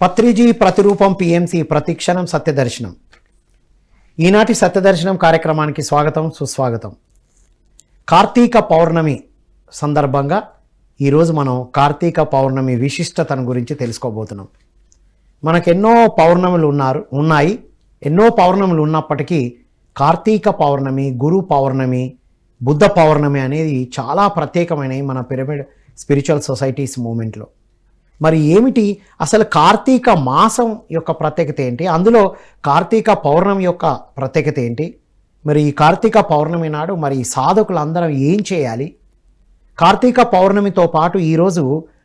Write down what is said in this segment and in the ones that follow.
పత్రిజీ ప్రతిరూపం పిఎంసి ప్రతిక్షణం సత్యదర్శనం. ఈనాటి సత్యదర్శనం కార్యక్రమానికి స్వాగతం, సుస్వాగతం. కార్తీక పౌర్ణమి సందర్భంగా ఈరోజు మనం కార్తీక పౌర్ణమి విశిష్టతను గురించి తెలుసుకోబోతున్నాం. మనకెన్నో పౌర్ణములు ఉన్నాయి. ఎన్నో పౌర్ణములు ఉన్నప్పటికీ కార్తీక పౌర్ణమి, గురు పౌర్ణమి, బుద్ధ పౌర్ణమి అనేది చాలా ప్రత్యేకమైనవి మన పిరమిడ్ స్పిరిచువల్ సొసైటీస్ మూమెంట్లో. మరి ఏమిటి అసలు కార్తీక మాసం యొక్క ప్రత్యేకత ఏంటి, అందులో కార్తీక పౌర్ణమి యొక్క ప్రత్యేకత ఏంటి, మరి ఈ కార్తీక పౌర్ణమి నాడు మరి సాధకులందరం ఏం చేయాలి? కార్తీక పౌర్ణమితో పాటు ఈరోజు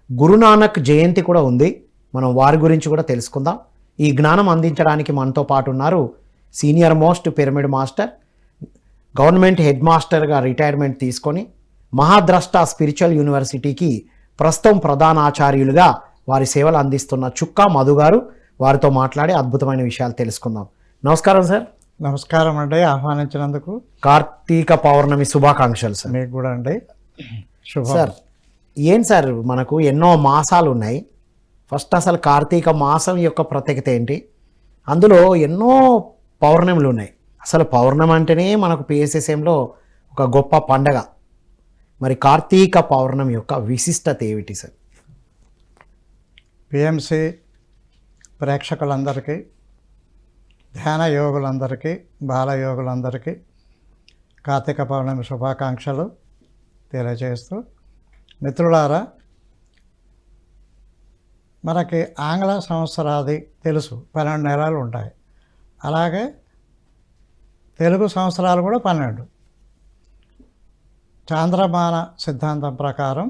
గురునానక్ జయంతి కూడా ఉంది. మనం వారి గురించి కూడా తెలుసుకుందాం. ఈ జ్ఞానం అందించడానికి మనతో పాటు ఉన్నారు senior most pyramid master, government head మాస్టర్గా రిటైర్మెంట్ తీసుకొని మహాద్రష్ట స్పిరిచువల్ యూనివర్సిటీకి ప్రస్తుతం ప్రధానాచార్యులుగా వారి సేవలు అందిస్తున్న చుక్కా మధు గారు. వారితో మాట్లాడి అద్భుతమైన విషయాలు తెలుసుకుందాం. నమస్కారం సార్. నమస్కారం అండి, ఆహ్వానించినందుకు. కార్తీక పౌర్ణమి శుభాకాంక్షలు సార్. మీకు కూడా అండి. శుభం సార్. ఏం సార్, మనకు ఎన్నో మాసాలు ఉన్నాయి. ఫస్ట్ అసలు కార్తీక మాసం యొక్క ప్రత్యేకత ఏంటి? అందులో ఎన్నో పౌర్ణములు ఉన్నాయి. అసలు పౌర్ణమి అంటేనే మనకు పిఎస్ఎస్ఎంలో ఒక గొప్ప పండగ. మరి కార్తీక పౌర్ణమి యొక్క విశిష్టత ఏమిటి సార్? పిఎంసి ప్రేక్షకులందరికీ, ధ్యాన యోగులందరికీ, బాలయోగులందరికీ కార్తీక పౌర్ణమి శుభాకాంక్షలు తెలియజేస్తూ, మిత్రులారా, మనకి ఆంగ్ల సంవత్సరాది తెలుసు 12 నెలలు ఉంటాయి. అలాగే తెలుగు సంవత్సరాలు కూడా 12. చాంద్రమాన సిద్ధాంతం ప్రకారం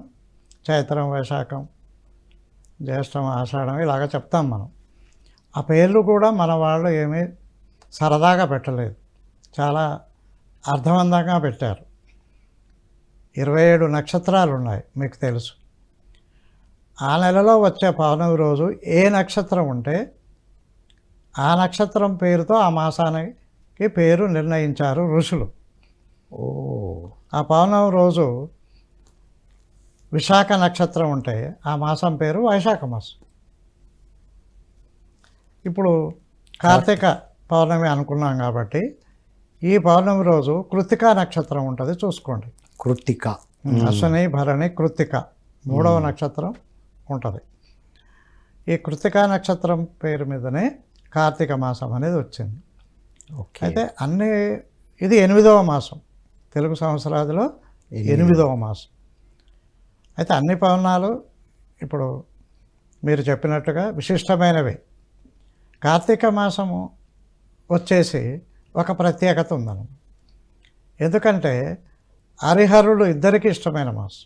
చైత్రం, వైశాఖం, జ్యేష్టం, ఆషాఢం ఇలాగ చెప్తాం మనం. ఆ పేర్లు కూడా మన వాళ్ళు ఏమీ సరదాగా పెట్టలేదు, చాలా అర్థవంతంగా పెట్టారు. 27 నక్షత్రాలు ఉన్నాయి, మీకు తెలుసు. ఆ నెలలో వచ్చే పౌర్ణమి రోజు ఏ నక్షత్రం ఉంటే ఆ నక్షత్రం పేరుతో ఆ మాసానికి పేరు నిర్ణయించారు ఋషులు. ఆ పౌర్ణమి రోజు విశాఖ నక్షత్రం ఉంటే ఆ మాసం పేరు వైశాఖ మాసం. ఇప్పుడు కార్తీక పౌర్ణమి అనుకున్నాం కాబట్టి ఈ పౌర్ణమి రోజు కృత్తికా నక్షత్రం ఉంటుంది, చూసుకోండి. కృత్తిక, అశ్విని, భరణి, కృత్తిక 3వ నక్షత్రం ఉంటుంది. ఈ కృత్తికా నక్షత్రం పేరు మీదనే కార్తీక మాసం అనేది వచ్చింది. అయితే ఇది 8వ మాసం, తెలుగు సంవత్సరాదిలో 8వ మాసం. అయితే అన్ని పౌర్ణాలు ఇప్పుడు మీరు చెప్పినట్టుగా విశిష్టమైనవి. కార్తీక మాసము వచ్చేసి ఒక ప్రత్యేకత ఉందను. ఎందుకంటే హరిహరుడు ఇద్దరికి ఇష్టమైన మాసం.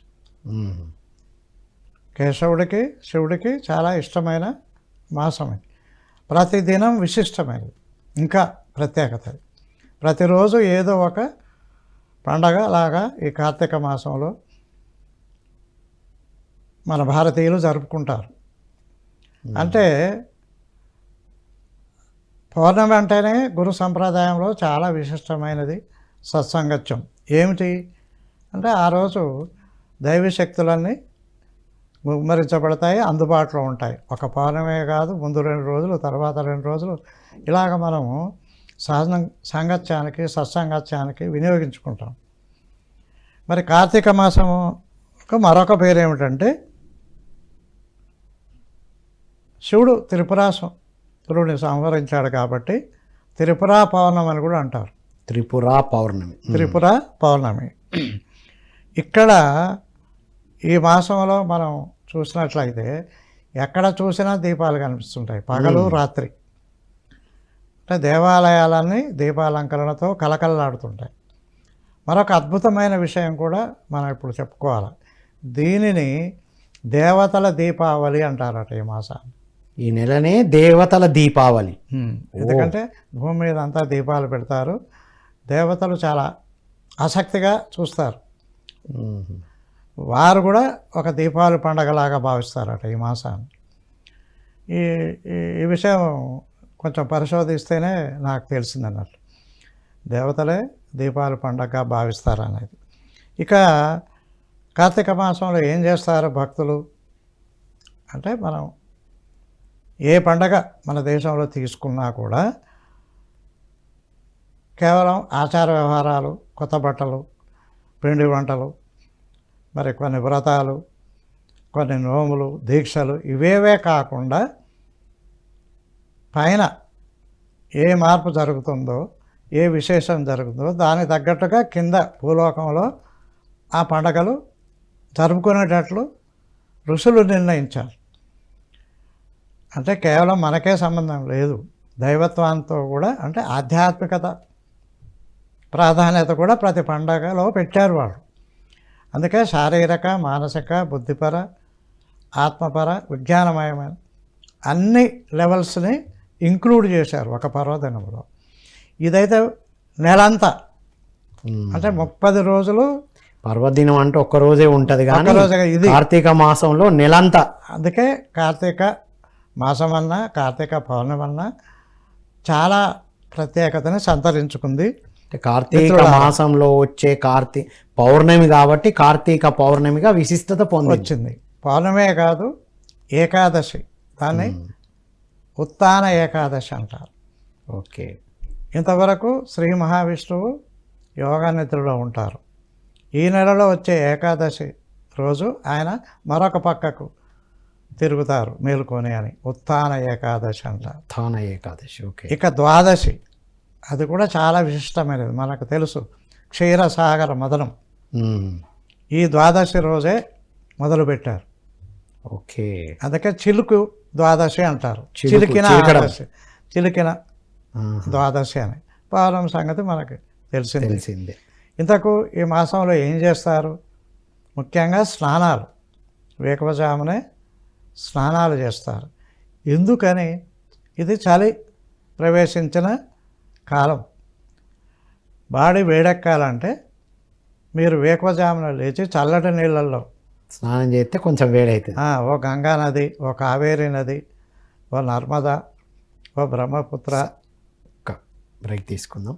కేశవుడికి, శివుడికి చాలా ఇష్టమైన మాసం ఇది. ప్రతిదినం విశిష్టమైనది, ఇంకా ప్రత్యేకత. ప్రతిరోజు ఏదో ఒక పండగ లాగా ఈ కార్తీక మాసంలో మన భారతీయులు జరుపుకుంటారు. అంటే పౌర్ణమి అంటేనే గురు సంప్రదాయంలో చాలా విశిష్టమైనది సత్సంగత్యం. ఏమిటి అంటే ఆ రోజు దైవ శక్తులన్నీ గుమ్మరించబడతాయి, అందుబాటులో ఉంటాయి. ఒక పౌర్ణమే కాదు, ముందు 2 రోజులు, తర్వాత 2 రోజులు ఇలాగ మనము సాంగత్యానికి, సత్సంగత్యానికి వినియోగించుకుంటాం. మరి కార్తీక మాసముకు మరొక పేరు ఏమిటంటే శివుడు త్రిపురాసురుడిని సంహరించాడు కాబట్టి త్రిపురా పౌర్ణమి అని కూడా అంటారు. త్రిపురా పౌర్ణమి. ఇక్కడ ఈ మాసంలో మనం చూసినట్లయితే ఎక్కడ చూసినా దీపాలు కనిపిస్తుంటాయి, పగలు రాత్రి. అంటే దేవాలయాలన్నీ దీపాలంకరణతో కలకలలాడుతుంటాయి. మరొక అద్భుతమైన విషయం కూడా మనం ఇప్పుడు చెప్పుకోవాలి. దీనిని దేవతల దీపావళి అంటారట ఈ మాసాన్ని. ఈ నెలనే దేవతల దీపావళి. ఎందుకంటే భూమి మీద అంతా దీపాలు పెడతారు, దేవతలు చాలా ఆసక్తిగా చూస్తారు. వారు కూడా ఒక దీపావళి పండగలాగా భావిస్తారట ఈ మాసాన్ని. ఈ విషయం కొంచెం పరిశోధిస్తేనే నాకు తెలిసిందన్నట్టు. దేవతలే దీపావళి పండగగా భావిస్తారనేది. ఇక కార్తీక మాసంలో ఏం చేస్తారు భక్తులు అంటే, మనం ఏ పండగ మన దేశంలో తీసుకున్నా కూడా కేవలం ఆచార వ్యవహారాలు, కొత్త బట్టలు, పిండి వంటలు, మరి కొన్ని వ్రతాలు, కొన్ని నోములు, దీక్షలు ఇవేవే కాకుండా పైన ఏ మార్పు జరుగుతుందో, ఏ విశేషం జరుగుతుందో దానికి తగ్గట్టుగా కింద భూలోకంలో ఆ పండగలు జరుపుకునేటట్లు ఋషులు నిర్ణయించారు. అంటే కేవలం మనకే సంబంధం లేదు, దైవత్వంతో కూడా, అంటే ఆధ్యాత్మికత ప్రాధాన్యత కూడా ప్రతి పండగలో పెట్టారు వాళ్ళు. అందుకే శారీరక, మానసిక, బుద్ధిపర, ఆత్మపర, విజ్ఞానమయమైన అన్ని లెవెల్స్ని ఇంక్లూడ్ చేశారు ఒక పర్వదినంలో. ఇదైతే నెలంతా, అంటే 30 రోజులు పర్వదినం అంటే ఒక్క రోజే ఉంటుంది కానీ రోజుగా ఇది కార్తీక మాసంలో నెలంతా. అందుకే కార్తీక మాసం అన్నా, కార్తీక పౌర్ణమి అన్నా చాలా ప్రత్యేకతని సంతరించుకుంది. కార్తీక మాసంలో వచ్చే పౌర్ణమి కాబట్టి కార్తీక పౌర్ణమిగా విశిష్టత వచ్చింది. పౌర్ణమే కాదు, ఏకాదశి, దాన్ని ఉత్తాన ఏకాదశి అంటారు. ఓకే. ఇంతవరకు శ్రీ మహావిష్ణువు యోగా నిద్రలో ఉంటారు. ఈ నెలలో వచ్చే ఏకాదశి రోజు ఆయన మరొక పక్కకు తిరుగుతారు మేలుకొని అని ఉత్తాన ఏకాదశి అంటారు. ఉత్తాన ఏకాదశి. ఓకే. ఇక ద్వాదశి, అది కూడా చాలా విశిష్టమైనది. మనకు తెలుసు, క్షీరసాగర మదనం ఈ ద్వాదశి రోజే మొదలుపెట్టారు. ఓకే. అందుకే చిలుకు ద్వాదశి అంటారు. చిలికిన ద్వాదశి అని పౌర్ణమి సంగతి మనకి తెలిసిందే. ఇంతకు ఈ మాసంలో ఏం చేస్తారు? ముఖ్యంగా స్నానాలు, వేకువజామునే స్నానాలు చేస్తారు. ఎందుకని? ఇది చలి ప్రవేశించిన కాలం. బాడీ వేడెక్కాలంటే మీరు వేకువజామున లేచి చల్లటి నీళ్ళల్లో స్నానం చేస్తే కొంచెం వేడవుతుంది. ఓ గంగా నది, ఓ కావేరీ నది, ఓ నర్మదా, ఓ బ్రహ్మపుత్ర, బ్రేక్ తీసుకుందాం,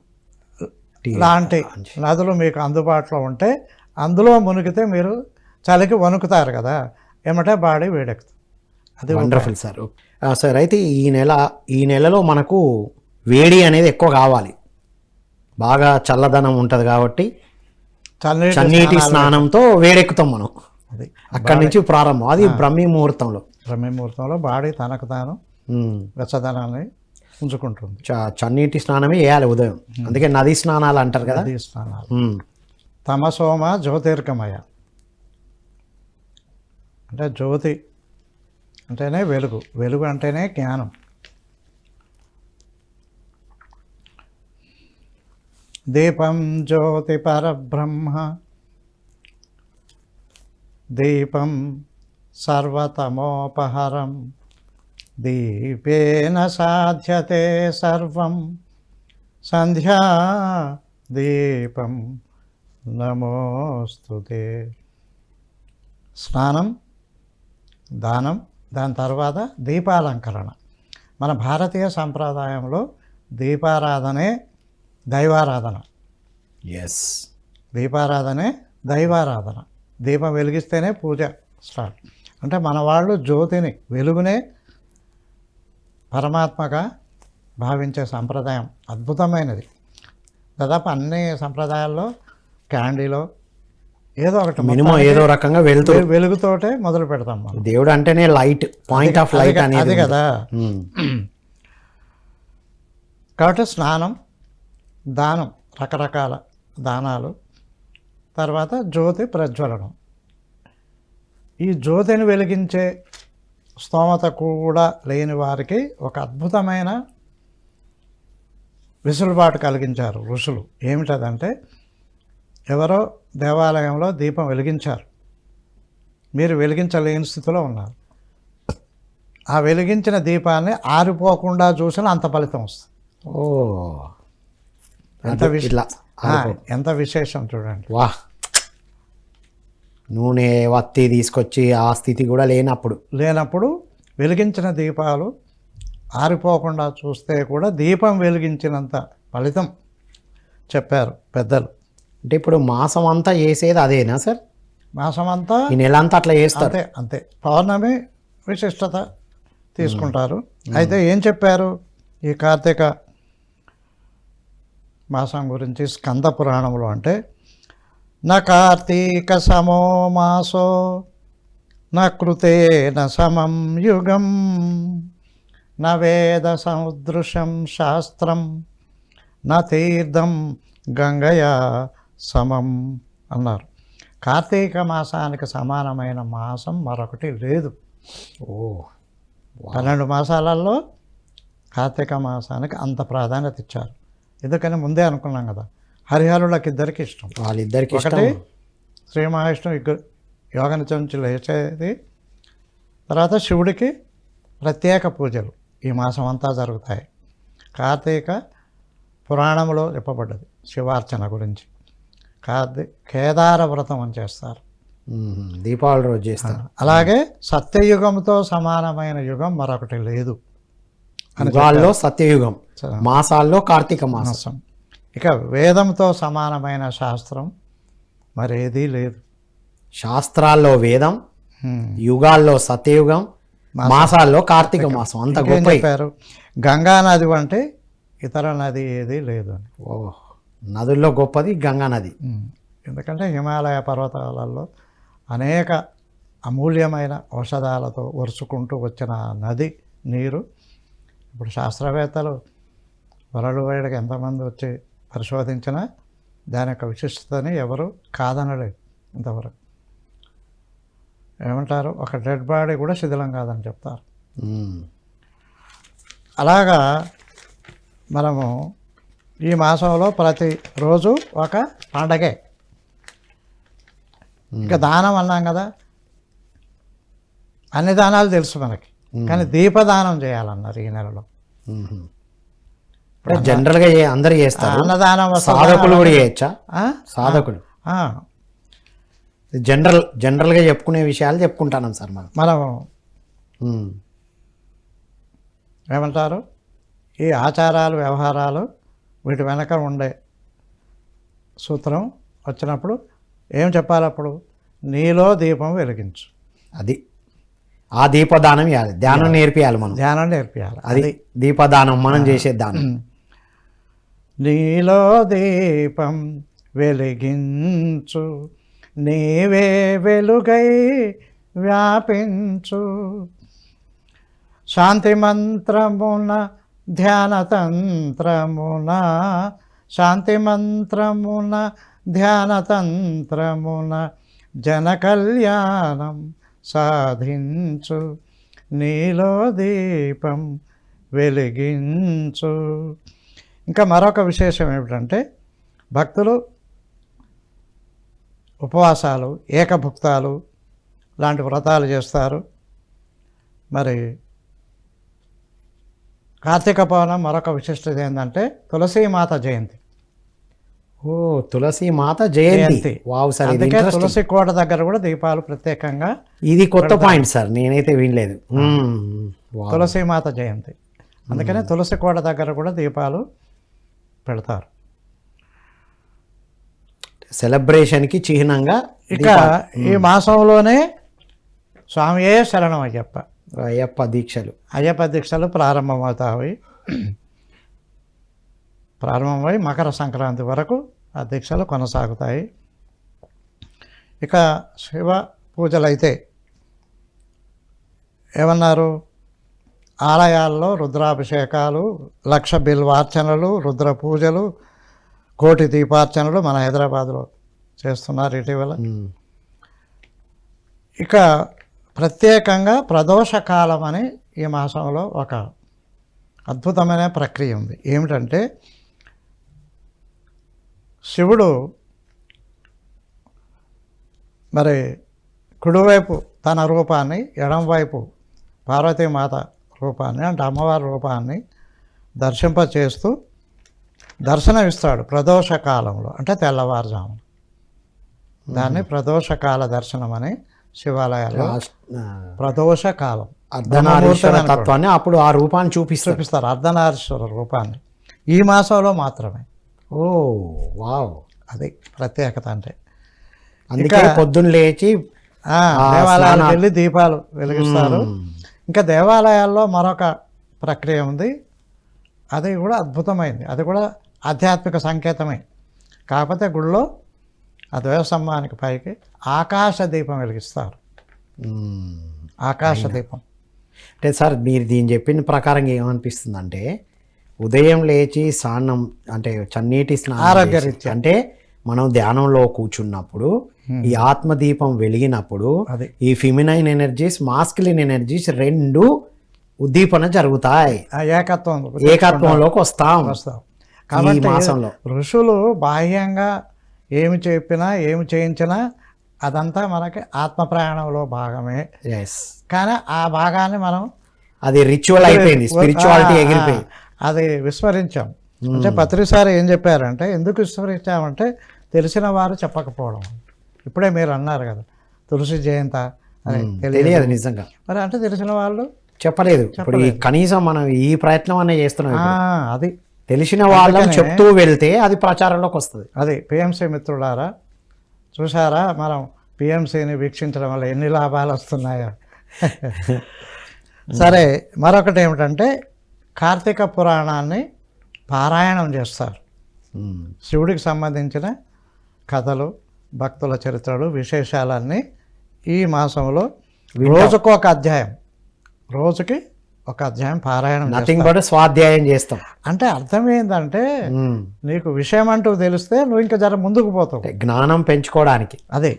లాంటి నదులు మీకు అందుబాటులో ఉంటే అందులో మునిగితే మీరు చలికి వణుకుతారు కదా, ఏమంటే బాడీ వేడెక్కుతుంది. అది వండర్ఫుల్ సార్. సార్, అయితే ఈ నెలలో మనకు వేడి అనేది ఎక్కువ కావాలి, బాగా చల్లదనం ఉంటుంది కాబట్టి చన్నీటి స్నానంతో వేడెక్కుతాం మనం. అది అక్కడి నుంచి ప్రారంభం. అది బ్రహ్మీ ముహూర్తంలో బాడీ తనకు తాను వెచ్చదనాన్ని ఉంచుకుంటుంది. చన్నీటి స్నానమే వేయాలి ఉదయం. అందుకే నదీ స్నానాలు అంటారు కదా. నదీ స్నానాలు. తమసోమ జ్యోతిర్గమయ, అంటే జ్యోతి అంటేనే వెలుగు, వెలుగు అంటేనే జ్ఞానం. దీపం జ్యోతి పరబ్రహ్మ, దీపం సర్వతమోపహరం, దీపేన సాధ్యతే సర్వం, సంధ్యా దీపం నమోస్తుతే. స్నానం, దానం, దాని తర్వాత దీపాలంకరణ. మన భారతీయ సంప్రదాయంలో దీపారాధనే దైవారాధన. ఎస్, దీపారాధనే దైవారాధన. దీపం వెలిగిస్తేనే పూజ స్టార్ట్. అంటే మన వాళ్ళు జ్యోతిని, వెలుగునే పరమాత్మగా భావించే సంప్రదాయం అద్భుతమైనది. దాదాపు అన్ని సంప్రదాయాల్లో క్యాండీలో ఏదో ఒకటి మినిమం ఏదో రకంగా వెలుగుతోటే మొదలు పెడతాం మనం. దేవుడు అంటేనే లైట్, పాయింట్ ఆఫ్ లైట్ అనేది అది కదా. కాబట్టి స్నానం, దానం, రకరకాల దానాలు, తర్వాత జ్యోతి ప్రజ్వలనం. ఈ జ్యోతిని వెలిగించే స్తోమత కూడా లేని వారికి ఒక అద్భుతమైన వెసులుబాటు కలిగించారు ఋషులు. ఏమిటదంటే, ఎవరో దేవాలయంలో దీపం వెలిగించారు, మీరు వెలిగించలేని స్థితిలో ఉన్నారు. ఆ వెలిగించిన దీపాన్ని ఆరిపోకుండా చూసిన అంత ఫలితం వస్తుంది. ఎంత విశేషం చూడండి. వాహ్, నూనె వత్తి తీసుకొచ్చి ఆ స్థితి కూడా లేనప్పుడు వెలిగించిన దీపాలు ఆరిపోకుండా చూస్తే కూడా దీపం వెలిగించినంత ఫలితం చెప్పారు పెద్దలు. అంటే ఇప్పుడు మాసం అంతా చేసేది అదేనా సార్? మాసం అంతా ఈ నెల అంతా అట్లా చేస్తారు. అంతే. పౌర్ణమి విశిష్టత తీసుకుంటారు. అయితే ఏం చెప్పారు ఈ కార్తీక మాసం గురించి స్కంద పురాణంలో అంటే, నా కార్తీక సమో మాసో నా కృతేన సమం యుగం నా వేద సముదృశం శాస్త్రం నా తీర్థం గంగయా సమం అన్నారు. కార్తీక మాసానికి సమానమైన మాసం మరొకటి లేదు. ఓ 12 మాసాలలో కార్తీక మాసానికి అంత ప్రాధాన్యత ఇచ్చారు. ఎందుకని ముందే అనుకున్నాం కదా, హరిహరులకు ఇద్దరికి ఇష్టం. వాళ్ళిద్దరికి ఒకటి శ్రీ మహావిష్ణువు యోగ నిత్యం నుంచి లేచేది, తర్వాత శివుడికి ప్రత్యేక పూజలు ఈ మాసం అంతా జరుగుతాయి. కార్తీక పురాణంలో చెప్పబడ్డది శివార్చన గురించి. కేదార వ్రతం అని చేస్తారు, దీపావళి రోజు చేస్తారు. అలాగే సత్యయుగంతో సమానమైన యుగం మరొకటి లేదు. యుగాల్లో సత్యయుగం, మాసాల్లో కార్తీక మాసం. ఇక వేదంతో సమానమైన శాస్త్రం మరేదీ లేదు. శాస్త్రాల్లో వేదం, యుగాల్లో సత్యయుగం, మాసాల్లో కార్తీక మాసం. అంత గొప్ప చెప్పారు. గంగా నది అంటే ఇతర నది ఏదీ లేదు అని. ఓ నదుల్లో గొప్పది గంగా నది. ఎందుకంటే హిమాలయ పర్వతాలలో అనేక అమూల్యమైన ఔషధాలతో వరుసుకుంటూ వచ్చిన నది నీరు. ఇప్పుడు శాస్త్రవేత్తలు వరల్డ్ వైడ్గా ఎంతమంది వచ్చి పరిశోధించినా దాని యొక్క విశిష్టతని ఎవరు కాదనలేదు ఇంతవరకు. ఏమంటారు, ఒక డెడ్ బాడీ కూడా శిథిలం కాదని చెప్తారు. అలాగా మనము ఈ మాసంలో ప్రతిరోజు ఒక పండగే. ఇంకా దానం అన్నాం కదా, అన్ని దానాలు తెలుసు మనకి, కానీ దీపదానం చేయాలన్నారు ఈ నెలలో. జనరల్గా అందరు చేస్తారు. అన్నదానం సాధకులు కూడా చేయొచ్చా? సాధకులు జనరల్గా చెప్పుకునే విషయాలు చెప్పుకుంటాం సార్ మనం ఏమంటారు, ఈ ఆచారాలు వ్యవహారాలు వీటి వెనక ఉండే సూత్రం వచ్చినప్పుడు ఏం చెప్పాలి, అప్పుడు నీలో దీపం వెలిగించు. అది ఆ దీపదానం ఇవ్వాలి, ధ్యానం నేర్పియాలి, మనం ధ్యానం నేర్పియాలి. అది దీపదానం మనం చేసే దానం. నీలో దీపం వెలిగించు నీవే వెలుగై వ్యాపించు శాంతి మంత్రమున ధ్యానతంత్రమున శాంతి మంత్రమున ధ్యానతంత్రమున జన కళ్యాణం సాధించు నీలో దీపం వెలిగించు. ఇంకా మరొక విశేషం ఏమిటంటే, భక్తులు ఉపవాసాలు, ఏకభుక్తాలు లాంటి వ్రతాలు చేస్తారు. మరి కార్తీక పౌర్ణమి మరొక విశిష్టత ఏంటంటే తులసీమాత జయంతి. ఓ తులసీమాత జయంతి. వావ్ సార్, అందుకే తులసి కోట దగ్గర కూడా దీపాలు ప్రత్యేకంగా. ఇది కొత్త పాయింట్ సార్, నేనైతే వినలేదు. తులసీమాత జయంతి, అందుకనే తులసి కోట దగ్గర కూడా దీపాలు పెడతారు. సెలబ్రేషన్కి చిహ్నంగా. ఇక ఈ మాసంలోనే స్వామియే శరణం అయ్యప్ప దీక్షలు ప్రారంభమవుతాయి. ప్రారంభమై మకర సంక్రాంతి వరకు ఆ దీక్షలు కొనసాగుతాయి. ఇక శివ పూజలు అయితే ఏమన్నారు, ఆలయాల్లో రుద్రాభిషేకాలు, 1,00,000 బిల్వార్చనలు, రుద్ర పూజలు, 1,00,000 దీపార్చనలు మన హైదరాబాద్లో చేస్తున్నారు ఇటీవల. ఇక ప్రత్యేకంగా ప్రదోషకాలం అని ఈ మాసంలో ఒక అద్భుతమైన ప్రక్రియ ఉంది. ఏమిటంటే, శివుడు మరి కుడివైపు తన రూపాన్ని, ఎడంవైపు పార్వతీమాత రూపాన్ని అంటే అమ్మవారి రూపాన్ని దర్శింపచేస్తూ దర్శనమిస్తాడు ప్రదోష కాలంలో, అంటే తెల్లవారుజామున. దాన్ని ప్రదోషకాల దర్శనం అని శివాలయాల్లో ప్రదోష కాలం అర్ధనారీశ్వర తత్వాన్ని అప్పుడు ఆ రూపాన్ని చూపిస్తారు. అర్ధనారీశ్వర రూపాన్ని ఈ మాసంలో మాత్రమే. ఓ వావ్, అది ప్రత్యేకత. అంటే అందుకే పొద్దున్న లేచి దేవాలయానికి వెళ్ళి దీపాలు వెలిగిస్తారు. ఇంకా దేవాలయాల్లో మరొక ప్రక్రియ ఉంది, అది కూడా అద్భుతమైంది, అది కూడా ఆధ్యాత్మిక సంకేతమే. కాకపోతే గుళ్ళో ఆ ధ్వజస్తంభానికి పైకి ఆకాశ దీపం వెలిగిస్తారు. ఆకాశ దీపం అంటే సార్ మీరు దీన్ని చెప్పిన ప్రకారం ఏమనిపిస్తుందంటే ఉదయం లేచి స్నానం అంటే చన్నీటి స్నానం ఆరోగ్యరీత్యా. అంటే మనం ధ్యానంలో కూర్చున్నప్పుడు ఈ ఆత్మదీపం వెలిగినప్పుడు అది ఈ ఫిమినైన్ ఎనర్జీస్ మాస్కులిన్ ఎనర్జీస్ రెండు ఉద్దీపన జరుగుతాయి, ఆ ఏకత్వం ఏకత్వంలోకి వస్తాం వస్తాం. ఈ కాబట్టి మాసంలో. ఋషులు బాహ్యంగా ఏమి చెప్పినా ఏమి చేయించినా అదంతా మనకి ఆత్మ ప్రయాణంలో భాగమే. ఎస్, కానీ ఆ భాగాన్ని మనం అది రిచువల్ అయిపోయింది, స్పిరిచువాలిటీ ఎగిరిపోయింది. అది విస్మరించాం. అంటే పత్రిసారి ఏం చెప్పారంటే, ఎందుకు విస్మరించామంటే తెలిసిన వారు చెప్పకపోవడం. ఇప్పుడే మీరు అన్నారు కదా తులసి జయంత అని తెలియదు నిజంగా, మరి అంటే తెలిసిన వాళ్ళు చెప్పలేదు. ఇప్పుడు ఈ కనీసం మనం ఈ ప్రయత్నం అనే చేస్తున్నాం ఇప్పుడు. అది తెలిసిన వాళ్ళని చెప్తూ వెళ్తే అది ప్రచారంలోకి వస్తుంది. అది పిఎంసి మిత్రులారా, చూసారా మనం పిఎంసిని వీక్షించడం వల్ల ఎన్ని లాభాలు వస్తున్నాయో. సరే, మరొకటి ఏమిటంటే కార్తీక పురాణాన్ని పారాయణం చేస్తారు. శివుడికి సంబంధించిన కథలు, భక్తుల చరిత్రలు, విశేషాలన్నీ ఈ మాసంలో రోజుకు ఒక అధ్యాయం, రోజుకి ఒక అధ్యాయం పారాయణం నథింగ్ బట్ స్వాధ్యాయం చేస్తాం. అంటే అర్థం ఏంటంటే నీకు విషయం అంటూ తెలిస్తే నువ్వు ఇంకా జర ముందుకు పోతావు, జ్ఞానం పెంచుకోవడానికి. అదే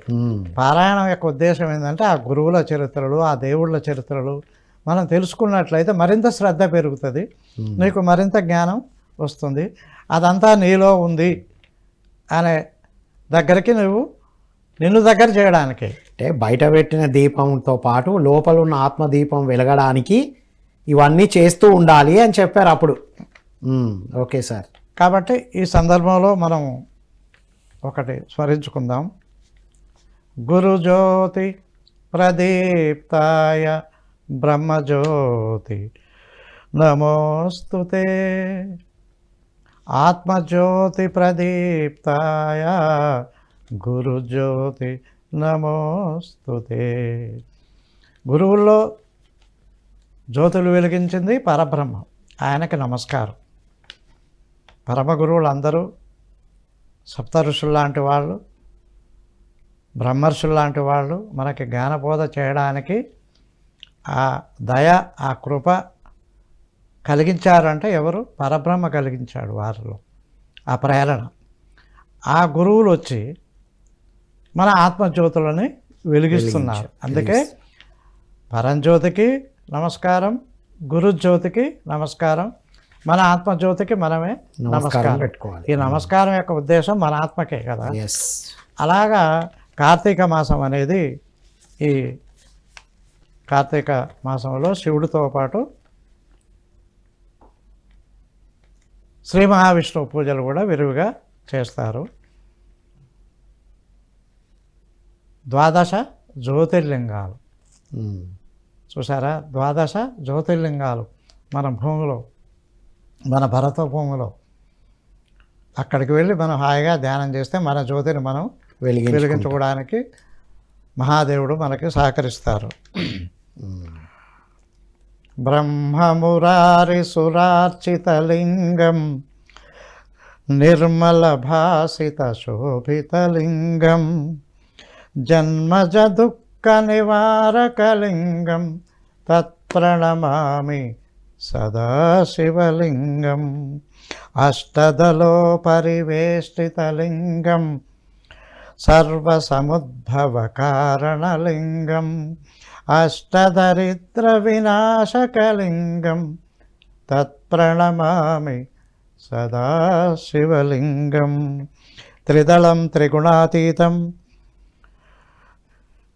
పారాయణం యొక్క ఉద్దేశం ఏంటంటే ఆ గురువుల చరిత్రలు, ఆ దేవుళ్ళ చరిత్రలు మనం తెలుసుకున్నట్లయితే మరింత శ్రద్ధ పెరుగుతుంది, నీకు మరింత జ్ఞానం వస్తుంది. అదంతా నీలో ఉంది అనే దగ్గరికి నిన్ను దగ్గర చేయడానికి. అంటే బయట పెట్టిన దీపంతో పాటు లోపల ఉన్న ఆత్మదీపం వెలగడానికి ఇవన్నీ చేస్తూ ఉండాలి అని చెప్పారు అప్పుడు. Okay sir. కాబట్టి ఈ సందర్భంలో మనం ఒకటి స్మరించుకుందాం. గురుజ్యోతి ప్రదీప్తాయ బ్రహ్మజ్యోతి నమోస్తుతే, ఆత్మజ్యోతి ప్రదీప్తాయ గురుజ్యోతి నమోస్తుతే. గురువుల్లో జ్యోతులు వెలిగించింది పరబ్రహ్మ, ఆయనకి నమస్కారం. పరమ గురువులు అందరూ సప్త ఋషులు లాంటి వాళ్ళు, బ్రహ్మర్షులు లాంటి వాళ్ళు మనకి జ్ఞానబోధ చేయడానికి ఆ దయ, ఆ కృప కలిగించారంటే ఎవరు? పరబ్రహ్మ కలిగించాడు వారిలో ఆ ప్రేరణ. ఆ గురువులు వచ్చి మన ఆత్మజ్యోతులని వెలిగిస్తున్నారు. అందుకే పరంజ్యోతికి నమస్కారం, గురుజ్యోతికి నమస్కారం, మన ఆత్మజ్యోతికి మనమే నమస్కారం పెట్టుకోవాలి. ఈ నమస్కారం యొక్క ఉద్దేశం మన ఆత్మకే కదా. ఎస్. అలాగా కార్తీక మాసం అనేది, ఈ కార్తీక మాసంలో శివుడితో పాటు శ్రీ మహావిష్ణువు పూజలు కూడా విరివిగా చేస్తారు. ద్వాదశ జ్యోతిర్లింగాలు చూసారా, ద్వాదశ జ్యోతిర్లింగాలు మన భూమిలో, మన భరత భూమిలో. అక్కడికి వెళ్ళి మనం హాయిగా ధ్యానం చేస్తే మన జ్యోతిని మనం వెలిగించుకోవడానికి మహాదేవుడు మనకి సహకరిస్తారు. బ్రహ్మమురారి సురార్చితలింగం నిర్మల భాసిత శోభితలింగం జన్మజ దుఃఖ నివారకలింగం తత్ప్రణమామి సదాశివలింగం అష్టదలో పరివేష్టితలింగం సర్వసముద్భవ కారణలింగం అష్టదరిద్ర వినాశకలింగం తత్ప్రణమామి సదాశివలింగం త్రిదళం త్రిగుణాతీతం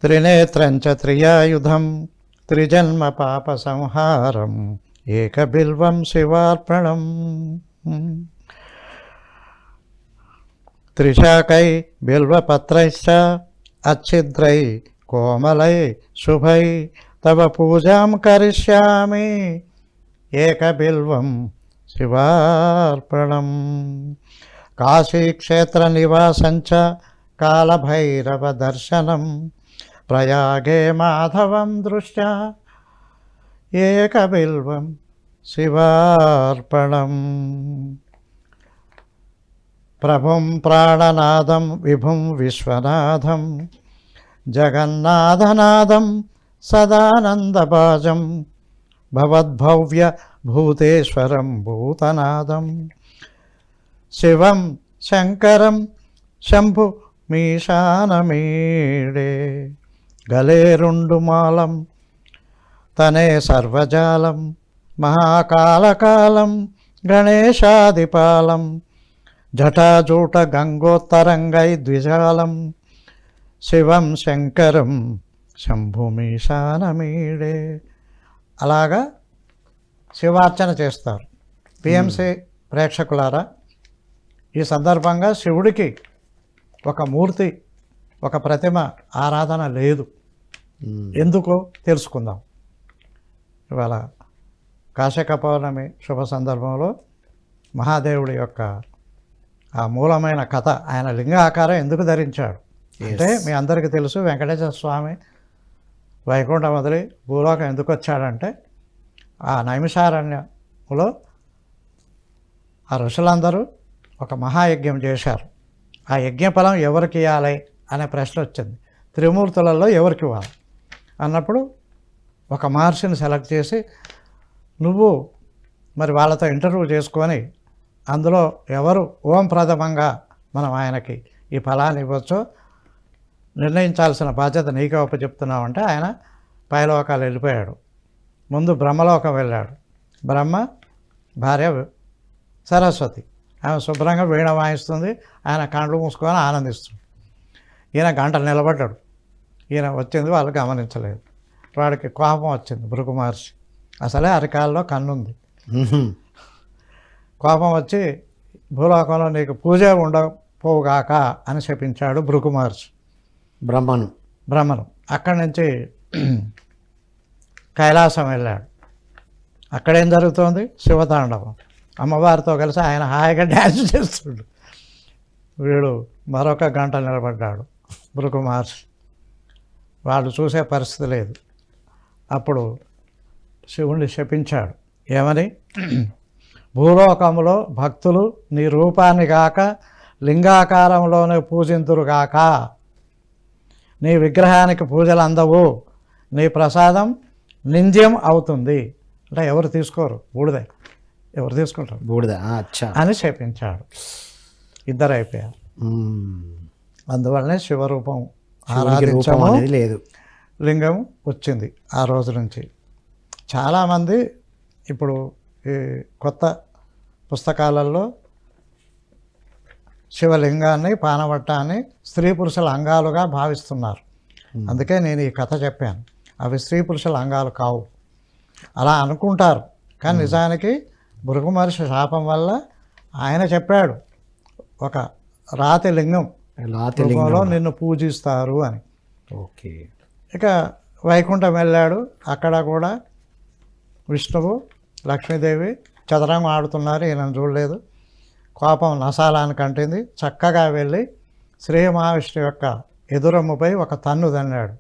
త్రినేత్రం చ త్రియాయుధం త్రిజన్మ పాప సంహారం ఏకబిల్వం శివార్పణం త్రిశాకై బిల్వపత్రైశ్చ అచ్ఛిద్రై కోమలై శుభై తవ పూజాం కరిష్యామి ఏకబిల్వం శివార్పణం కాశీక్షేత్ర నివాసంచ కాలభైరవ దర్శనం ప్రయాగే మాధవం దృష్ట్యా ఏకబిల్వం శివార్పణం. ప్రభుం ప్రాణనాదం విభుం విశ్వనాథం జగన్నాథనాదం సదానందభాజం భవద్భవ్య భూతేశ్వరం భూతనాదం శివం శంకరం శంభు మీశానమీడే గలేరుండుమాలం తనే సర్వజాలం మహాకాలకాలం గణేశాదిపాలం జటాజూట గంగోత్తరంగై ద్విజాలం శివం శంకరం శంభుమీశానమీడే. అలాగా శివార్చన చేస్తారు. పిఎంసి ప్రేక్షకులారా, ఈ సందర్భంగా శివుడికి ఒక మూర్తి, ఒక ప్రతిమ ఆరాధన లేదు. ఎందుకో తెలుసుకుందాం. ఇవాళ కాశక పౌర్ణమి శుభ సందర్భంలో మహాదేవుడి యొక్క ఆ మూలమైన కథ, ఆయన లింగ ఆకారం ఎందుకు ధరించాడు అంటే మీ అందరికీ తెలుసు. వెంకటేశ్వర స్వామి వైకుంఠం వదిలి భూలోకం ఎందుకు వచ్చాడంటే ఆ నైమిషారణ్యంలో ఆ ఋషులందరూ ఒక మహాయజ్ఞం చేశారు. ఆ యజ్ఞ ఫలం ఎవరికి ఇవ్వాలి అనే ప్రశ్న వచ్చింది. త్రిమూర్తులలో ఎవరికి ఇవ్వాలి అన్నప్పుడు ఒక మహర్షిని సెలెక్ట్ చేసి నువ్వు మరి వాళ్ళతో ఇంటర్వ్యూ చేసుకొని అందులో ఎవరు ఓం ప్రథమంగా మనం ఆయనకి ఈ ఫలాన్ని ఇవ్వచ్చో నిర్ణయించాల్సిన బాధ్యత నీకే చెప్తున్నామంటే ఆయన పైలోకాలు వెళ్ళిపోయాడు. ముందు బ్రహ్మలోకం వెళ్ళాడు. బ్రహ్మ భార్య సరస్వతి, ఆమె శుభ్రంగా వీణ వాయిస్తుంది, ఆయన కండ్లు మూసుకొని ఆనందిస్తుంది. ఈయన గంటలు నిలబడ్డాడు. ఈయన వచ్చింది వాళ్ళు గమనించలేదు. వాడికి కోపం వచ్చింది. భృగు మహర్షి అసలే అరికాల్లో కన్నుంది. కోపం వచ్చి భూలోకంలో నీకు పూజ ఉండకపోగాక అని శపించాడు భృగు మహర్షి బ్రహ్మను. అక్కడి నుంచి కైలాసం వెళ్ళాడు. అక్కడేం జరుగుతోంది? శివతాండవం. అమ్మవారితో కలిసి ఆయన హాయిగా డ్యాన్స్ చేస్తుండు. వీడు మరొక గంట నిలబడ్డాడు భృగు మహర్షి. వాళ్ళు చూసే పరిస్థితి లేదు. అప్పుడు శివుణ్ణి శపించాడు. ఏమని? భూలోకములో భక్తులు నీ రూపాన్ని గాక లింగాకారంలోనే పూజింతురుగాక, నీ విగ్రహానికి పూజలు అందవు, నీ ప్రసాదం నింద్యం అవుతుంది. అంటే ఎవరు తీసుకోరు, బూడిదే. ఎవరు తీసుకుంటారు? బూడిద అని శపించాడు. ఇద్దరు అయిపోయారు. అందువల్లనే శివరూపం ఆరాధించము లేదు, లింగం వచ్చింది ఆ రోజు నుంచి. చాలామంది ఇప్పుడు ఈ కొత్త పుస్తకాలలో శివలింగాన్ని పానవట్టాన్ని స్త్రీ పురుషుల అంగాలుగా భావిస్తున్నారు. అందుకే నేను ఈ కథ చెప్పాను. అవి స్త్రీ పురుషుల అంగాలు కావు. అలా అనుకుంటారు, కానీ నిజానికి భృగు మహర్షి శాపం వల్ల ఆయన చెప్పాడు ఒక రాతి లింగం రూపంలో నిన్ను పూజిస్తారు అని. ఓకే. ఇక వైకుంఠం వెళ్ళాడు. అక్కడ కూడా విష్ణువు లక్ష్మీదేవి చదరంగం ఆడుతున్నారు. ఈయన చూడలేదు. కోపం నసాలానికి అంటింది. చక్కగా వెళ్ళి శ్రీ మహావిష్ణువు యొక్క ఎదురమ్ముపై ఒక తన్ను తన్నాడు.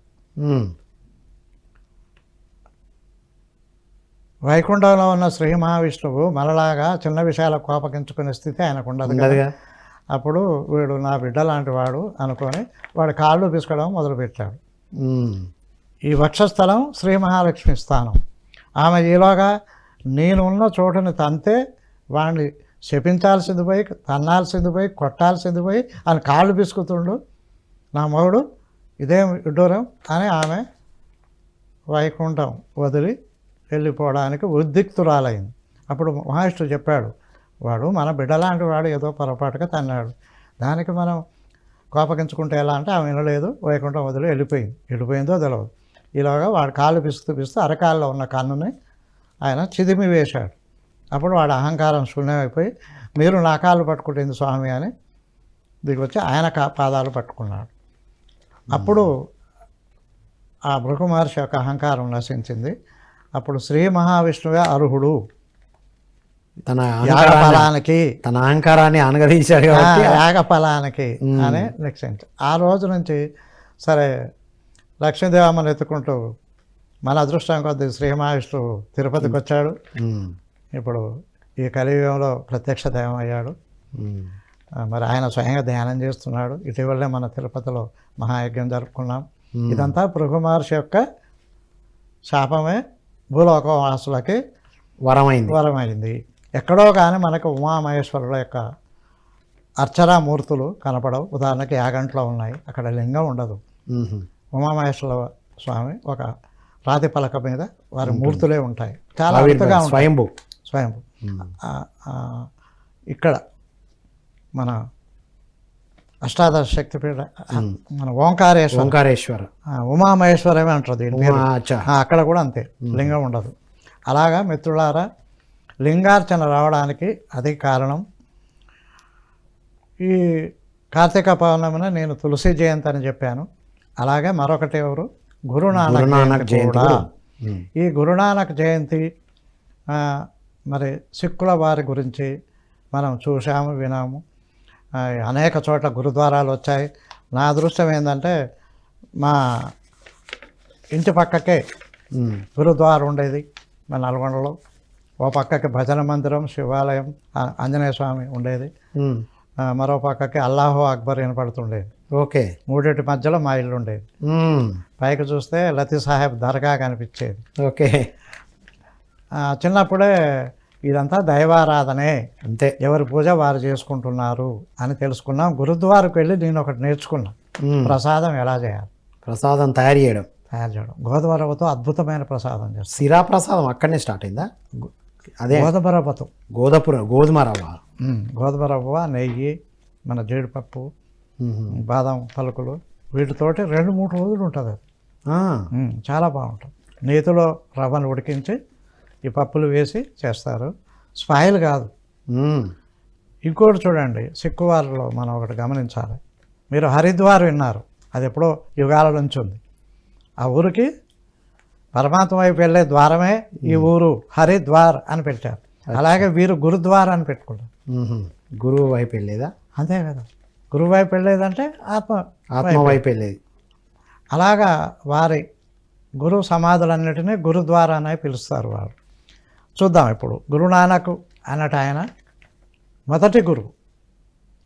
వైకుంఠంలో ఉన్న శ్రీ మహావిష్ణువు మనలాగా చిన్న విషయాలకు కోపగించుకునే స్థితి ఆయనకు ఉండదు కదా. అప్పుడు వీడు నా బిడ్డ లాంటి వాడు అనుకొని వాడు కాళ్ళు పిసుకడం మొదలుపెట్టాడు. ఈ వక్షస్థలం శ్రీ మహాలక్ష్మి స్థానం. ఆమె ఈలోగా నేనున్న చోటుని తంతే వాడిని శపించాల్సింది పోయి, తన్నాల్సింది పోయి, కొట్టాల్సింది పోయి అని కాళ్ళు పిసుకుతుండు. నా మగుడు ఇదేం విడ్డూరం అని ఆమె వైకుంఠం వదిలి వెళ్ళిపోవడానికి ఉద్రిక్తురాలైంది. అప్పుడు మహావిష్ణువు చెప్పాడు, వాడు మన బిడ్డలాంటి వాడు, ఏదో పొరపాటుగా తన్నాడు, దానికి మనం కోపగించుకుంటే ఎలా అంటే ఆమె వినలేదు. వైకుంఠం వదిలి వెళ్ళిపోయిందో తెలియదు. ఈలోగా వాడు కాళ్ళు పిస్తూ అరకాల్లో ఉన్న కన్నుని ఆయన చిదిమి వేశాడు. అప్పుడు వాడు అహంకారం శూన్యమైపోయి మీరు నా కాళ్ళు పట్టుకుంటుంది స్వామి అని దిగొచ్చి ఆయన పాదాలు పట్టుకున్నాడు. అప్పుడు ఆ భృగు మహర్షి యొక్క అహంకారం నశించింది. అప్పుడు శ్రీ మహావిష్ణువే అర్హుడు తన అహంకారాన్ని అనగదీశాడు కాబట్టి యాగఫలానికి అని నిశ్చయించాడు. ఆ రోజు నుంచి సరే లక్ష్మీదేవమ్మను ఎత్తుకుంటూ మన అదృష్టం కొద్ది శ్రీ మహావిష్ణువు తిరుపతికి వచ్చాడు. ఇప్పుడు ఈ కలియుగంలో ప్రత్యక్ష దైవం అయ్యాడు. మరి ఆయన స్వయంగా ధ్యానం చేస్తున్నాడు. ఇటీవలే మన తిరుపతిలో మహాయజ్ఞం జరుపుకున్నాం. ఇదంతా భృగు మహర్షి యొక్క శాపమే భూలోకవాసులకి వరమైంది. ఎక్కడో కానీ మనకు ఉమామహేశ్వరుల యొక్క అర్చనా మూర్తులు కనపడవు. ఉదాహరణకి యాగంట్లో ఉన్నాయి, అక్కడ లింగం ఉండదు. ఉమామహేశ్వర స్వామి ఒక రాతి పలక మీద వారి మూర్తులే ఉంటాయి, చాలా అద్భుతంగా ఉంటాయి. స్వయంభూ. ఇక్కడ మన అష్టాదశ శక్తిపీఠ మన ఓంకారేశ్వర ఉమామహేశ్వరమే అంటారు దీన్ని. అక్కడ కూడా అంతే, లింగం ఉండదు. అలాగా మిత్రులారా, లింగార్చన రావడానికి అది కారణం. ఈ కార్తీక పౌర్ణమిన నేను తులసి జయంతి అని చెప్పాను. అలాగే మరొకటి ఎవరు, గురునానక్ జయంతి. ఈ గురునానక్ జయంతి మరి సిక్కుల వారి గురించి మనం చూసాము, వినాము. అనేక చోట్ల గురుద్వారాలు వచ్చాయి. నా అదృష్టం ఏంటంటే మా ఇంటి పక్కకే గురుద్వారం ఉండేది మా నల్గొండలో. ఓ పక్కకి భజన మందిరం, శివాలయం, ఆంజనేయ స్వామి ఉండేది. మరో పక్కకి అల్లాహో అక్బర్ వినపడుతుండేది. ఓకే. మూడింటి మధ్యలో మా ఇల్లు ఉండేది. పైకి చూస్తే లతీ సాహెబ్ దర్గా కనిపించేది. ఓకే. చిన్నప్పుడే ఇదంతా దైవారాధనే, అంతే, ఎవరి పూజ వారు చేసుకుంటున్నారు అని తెలుసుకున్నాం. గురుద్వారకు వెళ్ళి నేను ఒకటి నేర్చుకున్నాను, ప్రసాదం ఎలా చేయాలి. ప్రసాదం తయారు చేయడం. గోధుమ రవ్వతో అద్భుతమైన ప్రసాదం చేస్తాం. సిరా ప్రసాదం అక్కడనే స్టార్ట్ అయిందా? అదే గోధుమ రవ్వతో. గోధుమ రవ్వ, నెయ్యి, మన జీడిపప్పు, బాదం పలుకులు, వీటితోటి 2-3 రోజులు ఉంటుంది అది. చాలా బాగుంటుంది. నేతిలో రవ్వను ఉడికించి ఈ పప్పులు వేసి చేస్తారు. స్పాయిల్ కాదు. ఇంకోటి చూడండి, సిక్కువారిలో మనం ఒకటి గమనించాలి. మీరు హరిద్వార్ విన్నారు, అది ఎప్పుడో యుగాల నుంచి ఉంది. ఆ ఊరికి పరమాత్మ వైపు వెళ్ళే ద్వారమే ఈ ఊరు, హరిద్వార్ అని పెట్టారు. అలాగే వీరు గురుద్వార్ అని పెట్టుకున్నారు. గురువు వైపు వెళ్ళేదా? అంతే కదా, గురువు వైపు వెళ్ళేదంటే ఆత్మ వైపు వెళ్ళేది. అలాగా వారి గురు సమాధులన్నిటినీ గురుద్వారా అని పిలుస్తారు వారు. చూద్దాం ఇప్పుడు. గురునానక్ అన్నట్టు ఆయన మొదటి గురువు.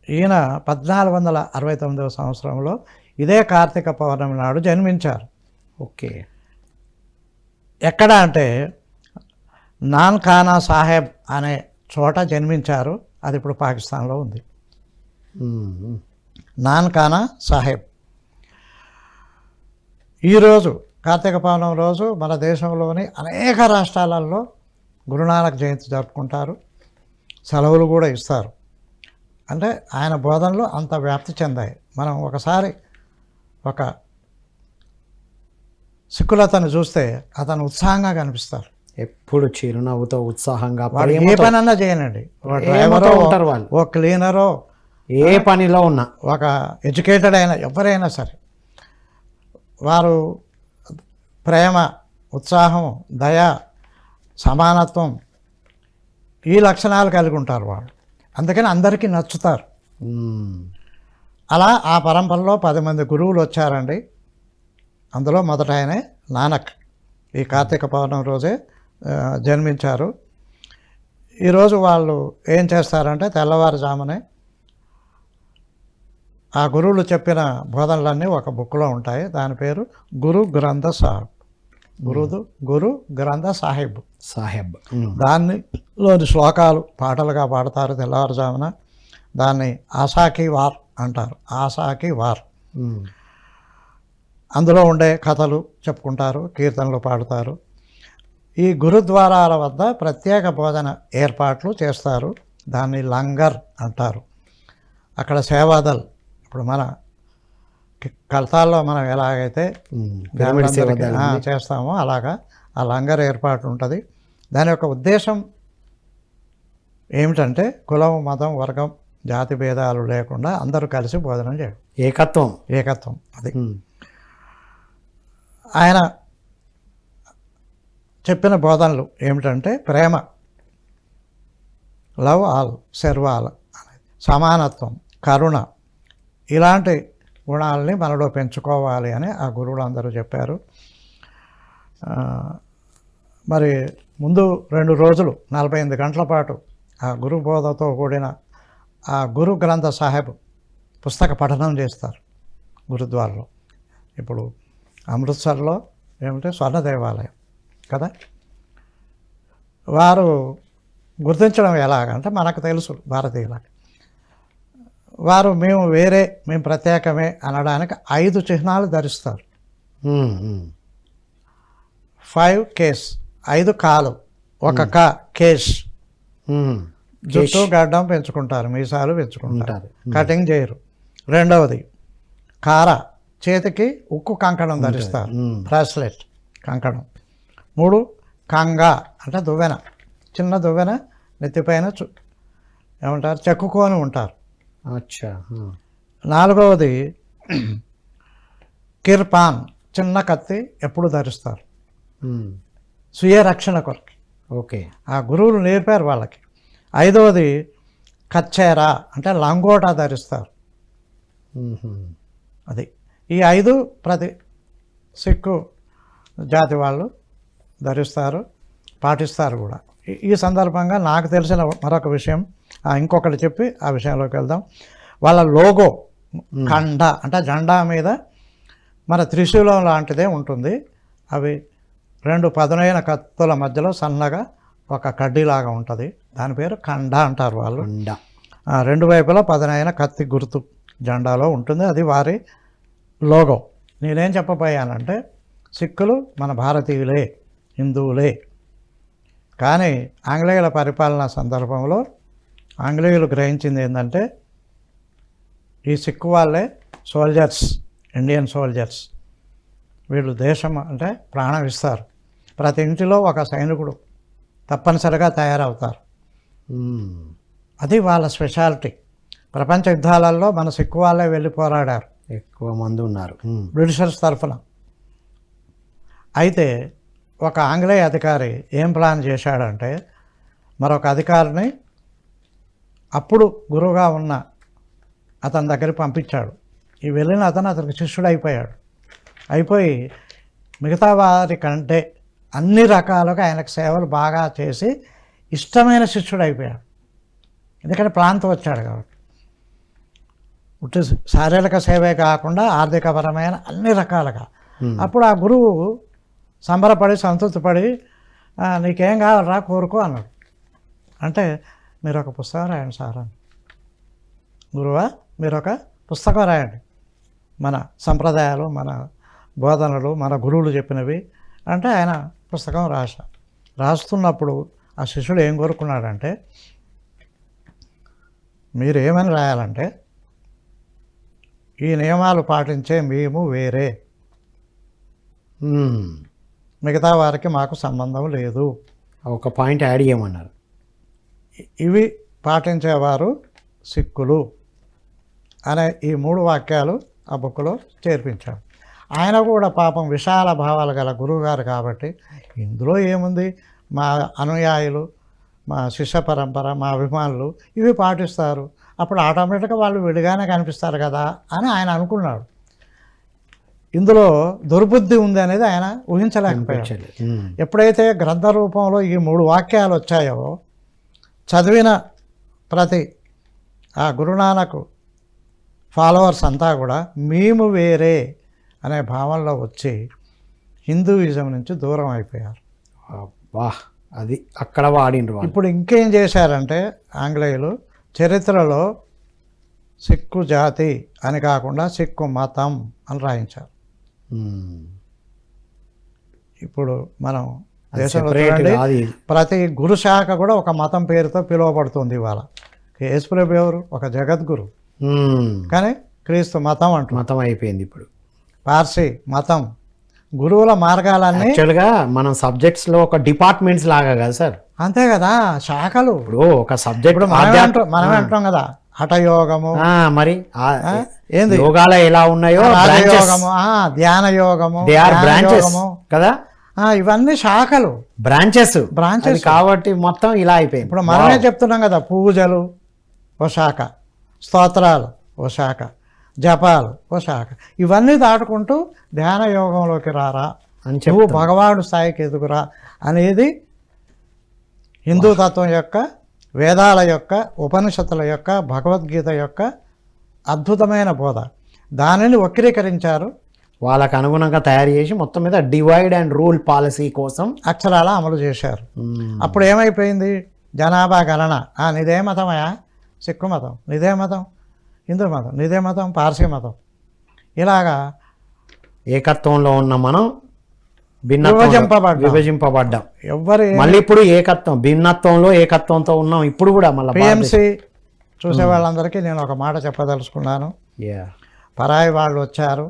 ఈయన 1469వ సంవత్సరంలో ఇదే కార్తీక పౌర్ణమి నాడు జన్మించారు. ఓకే. ఎక్కడ అంటే నాన్కానా సాహెబ్ అనే చోట జన్మించారు. అది ఇప్పుడు పాకిస్తాన్లో ఉంది. నాన్కానా సాహెబ్. ఈరోజు కార్తీక పౌర్ణమి రోజు మన దేశంలోని అనేక రాష్ట్రాలలో గురునానక్ జయంతి జరుపుకుంటారు. సెలవులు కూడా ఇస్తారు. అంటే ఆయన బోధనలు అంత వ్యాప్తి చెందాయి. మనం ఒకసారి ఒక సిక్కులతను చూస్తే అతను ఉత్సాహంగా కనిపిస్తారు. ఎప్పుడు చిరునవ్వుతో ఉత్సాహంగా, ఏ పనన్నా చేయనండి. డ్రైవరో ఉంటారు వాళ్ళు, ఓ క్లీనరో, ఏ పనిలో ఉన్నా, ఒక ఎడ్యుకేటెడ్ అయినా ఎవరైనా సరే, వారు ప్రేమ, ఉత్సాహం, దయ, సమానత్వం, ఈ లక్షణాలు కలిగి ఉంటారు వాళ్ళు. అందుకని అందరికీ నచ్చుతారు. అలా ఆ పరంపరలో 10 మంది గురువులు వచ్చారండి. అందులో మొదట ఆయనే నానక్. ఈ కార్తీక పౌర్ణమి రోజే జన్మించారు. ఈరోజు వాళ్ళు ఏం చేస్తారంటే తెల్లవారుజామునే ఆ గురువులు చెప్పిన బోధనలన్నీ ఒక బుక్లో ఉంటాయి. దాని పేరు గురు గ్రంథ సాహిబ్. గురు గ్రంథ సాహిబ్. దానిలోని శ్లోకాలు పాటలుగా పాడతారు తెల్లవారుజామున. దాన్ని ఆసాకి వార్ అంటారు. ఆసాకి వార్. అందులో ఉండే కథలు చెప్పుకుంటారు, కీర్తనలు పాడుతారు. ఈ గురుద్వారాల వద్ద ప్రత్యేక బోధన ఏర్పాట్లు చేస్తారు. దాన్ని లంగర్ అంటారు. అక్కడ సేవాదల్, ఇప్పుడు మన కల్తాల్లో మనం ఎలాగైతే చేస్తామో అలాగా ఆ లంగర్ ఏర్పాటు ఉంటుంది. దాని యొక్క ఉద్దేశం ఏమిటంటే కులం, మతం, వర్గం, జాతి భేదాలు లేకుండా అందరూ కలిసి బోధన చేయడం. ఏకత్వం అది. ఆయన చెప్పిన బోధనలు ఏమిటంటే ప్రేమ, లవ్ ఆల్, సర్వ్ ఆల్, సమానత్వం, కరుణ, ఇలాంటి గుణాలని మనలో పెంచుకోవాలి అని ఆ గురువులు అందరూ చెప్పారు. మరి ముందు 2 రోజులు 48 గంటల పాటు ఆ గురు బోధతో కూడిన ఆ గురు గ్రంథ సాహెబ్ పుస్తక పఠనం చేస్తారు గురుద్వారలో. ఇప్పుడు అమృత్సర్లో ఏమిటంటే స్వర్ణ దేవాలయం కదా. వారు గుర్తించడం ఎలాగంటే మనకు తెలుసు భారతీయులకు, వారు మేము ప్రత్యేకమే అనడానికి 5 చిహ్నాలు ధరిస్తారు. 5 కేస్, 5 కాలు, 1 కేస్. జుట్టు గడ్డం పెంచుకుంటారు, మీసాలు పెంచుకుంటారు, కటింగ్ చేయరు. 2వది కార, చేతికి ఉక్కు కంకణం ధరిస్తారు, బ్రాస్లెట్ కంకణం. 3 కంగా అంటే దువ్వెన, చిన్న దువ్వెన నెత్తిపైన ఏమంటారు చెక్కుకొని ఉంటారు. అచ్చా. 4వది కిర్పాన్, చిన్న కత్తి ఎప్పుడు ధరిస్తారు, స్వీయ రక్షణ కొరకు. ఓకే, ఆ గురువులు నేర్పారు వాళ్ళకి. 5వది కచ్చేరా అంటే లంగోటా ధరిస్తారు. అది ఈ 5 ప్రతి సిక్కు జాతి వాళ్ళు ధరిస్తారు, పాటిస్తారు కూడా. ఈ సందర్భంగా నాకు తెలిసిన మరొక విషయం ఇంకొకటి చెప్పి ఆ విషయంలోకి వెళ్దాం. వాళ్ళ లోగో కండ అంటే జెండా మీద మన త్రిశూలం లాంటిదే ఉంటుంది. అవి 2 పదునైన కత్తుల మధ్యలో సన్నగా ఒక కడ్డీలాగా ఉంటుంది, దాని పేరు కండ అంటారు వాళ్ళు. 2 వైపులా పదునైన కత్తి గుర్తు జెండాలో ఉంటుంది, అది వారి లోగో. నేనేం చెప్పబోయానంటే సిక్కులు మన భారతీయులే, హిందువులే. కానీ ఆంగ్లేయుల పరిపాలన సందర్భంలో ఆంగ్లేయులు గ్రహించింది ఏంటంటే ఈ సిక్కు వాళ్ళే సోల్జర్స్, ఇండియన్ సోల్జర్స్. వీళ్ళు దేశం అంటే ప్రాణం ఇస్తారు. ప్రతి ఇంటిలో ఒక సైనికుడు తప్పనిసరిగా తయారవుతారు. అది వాళ్ళ స్పెషాలిటీ. ప్రపంచ యుద్ధాలలో మన సిక్కు వాళ్ళే వెళ్ళి పోరాడారు, ఎక్కువ మంది ఉన్నారు బ్రిటిషర్స్ తరఫున. అయితే ఒక ఆంగ్లేయ అధికారి ఏం ప్లాన్ చేశాడంటే మరొక అధికారిని అప్పుడు గురువుగా ఉన్న అతని దగ్గరికి పంపించాడు. ఈ వెళ్ళిన అతనికి శిష్యుడు అయిపోయి మిగతా వారి కంటే అన్ని రకాలుగా ఆయనకు సేవలు బాగా చేసి ఇష్టమైన శిష్యుడు అయిపోయాడు. ఎందుకంటే ప్రాంతం వచ్చాడు కాబట్టి. ఉట్టి శారీరక సేవే కాకుండా ఆర్థికపరమైన అన్ని రకాలుగా. అప్పుడు ఆ గురువు సంబరపడి సంతృప్తిపడి నీకేం కావాలరా కోరుకో అన్నాడు. అంటే మీరు ఒక పుస్తకం రాయండి సార్ అని. గురువా మీరు ఒక పుస్తకం రాయండి, మన సంప్రదాయాలు, మన బోధనలు, మన గురువులు చెప్పినవి అంటే ఆయన పుస్తకం రాస్తున్నప్పుడు ఆ శిష్యుడు ఏం కోరుకున్నాడంటే మీరు ఏమని రాయాలంటే ఈ నియమాలు పాటించే మేము వేరే, మిగతా వారికి మాకు సంబంధం లేదు. ఒక పాయింట్ యాడ్ చేయమన్నారు. ఇవి పాటించేవారు సిక్కులు అనే ఈ 3 వాక్యాలు ఆ బుక్లో చేర్పించాడు. ఆయన కూడా పాపం విశాల భావాలు గల గురువుగారు కాబట్టి ఇందులో ఏముంది, మా అనుయాయులు, మా శిష్య పరంపర, మా అభిమానులు ఇవి పాటిస్తారు, అప్పుడు ఆటోమేటిక్గా వాళ్ళు విడిగానే కనిపిస్తారు కదా అని ఆయన అనుకున్నాడు. ఇందులో దుర్బుద్ధి ఉంది అనేది ఆయన ఊహించలేకపోయాడు. ఎప్పుడైతే గ్రంథ రూపంలో ఈ 3 వాక్యాలు వచ్చాయో చదివిన ప్రతి ఆ గురునానక్ ఫాలోవర్స్ అంతా కూడా మేము వేరే అనే భావనలో వచ్చి హిందూయిజం నుంచి దూరం అయిపోయారు. వాహ్, అది అక్కడ వాడినరు. ఇప్పుడు ఇంకేం చేశారంటే ఆంగ్లేయులు చరిత్రలో సిక్కు జాతి అని కాకుండా సిక్కు మతం అని రాయించారు. ఇప్పుడు మనం దేశంలో చూడండి ప్రతి గురు శాఖ కూడా ఒక మతం పేరుతో పిలువబడుతుంది. ఇవాళ యేసుప్రభు ఎవరు? ఒక జగద్గురు. కానీ క్రీస్తు మతం మతం అయిపోయింది. ఇప్పుడు పార్సీ మతం. గురువుల మార్గాలన్నీ యాక్చువల్గా మనం సబ్జెక్ట్స్ లో ఒక డిపార్ట్మెంట్స్ లాగా కదా సార్. అంతే కదా, శాఖలు. ఇప్పుడు ఒక సబ్జెక్ట్ మనమే అంటాం కదా హఠయోగము, మరి ఏంది యోగాలు ఎలా ఉన్నాయో రాజయోగము, ధ్యాన యోగము కదా, ఇవన్నీ శాఖలు, బ్రాంచెస్ కాబట్టి మొత్తం ఇలా అయిపోయింది. ఇప్పుడు మనమే చెప్తున్నాం కదా, పూజలు ఓ శాఖ, స్తోత్రాలు ఓ శాఖ, జపాలు ఓ శాఖ. ఇవన్నీ దాటుకుంటూ ధ్యాన యోగంలోకి రారా అని నువ్వు భగవానుడు స్థాయికి ఎదుగురా అనేది హిందూ తత్వం యొక్క, వేదాల యొక్క, ఉపనిషత్తుల యొక్క, భగవద్గీత యొక్క అద్భుతమైన బోధ. దానిని వక్రీకరించారు, వాళ్ళకు అనుగుణంగా తయారు చేసి మొత్తం మీద డివైడ్ అండ్ రూల్ పాలసీ కోసం అక్షరాల అమలు చేశారు. అప్పుడు ఏమైపోయింది? జనాభా గణన. నీదే మతమయా? సిక్కు మతం. నీదే మతం? హిందూ మతం. నీదే మతం? పార్సీ మతం. ఇలాగా ఏకత్వంలో ఉన్న మనం విభజింపబడ్డాం. ఎవ్వరు మళ్ళీ ఇప్పుడు ఏకత్వం, భిన్నత్వంలో ఏకత్వంతో ఉన్నాం ఇప్పుడు కూడా. మళ్ళీ పిఎంసి చూసే వాళ్ళందరికీ నేను ఒక మాట చెప్పదలుచుకున్నాను. పరాయి వాళ్ళు వచ్చారు,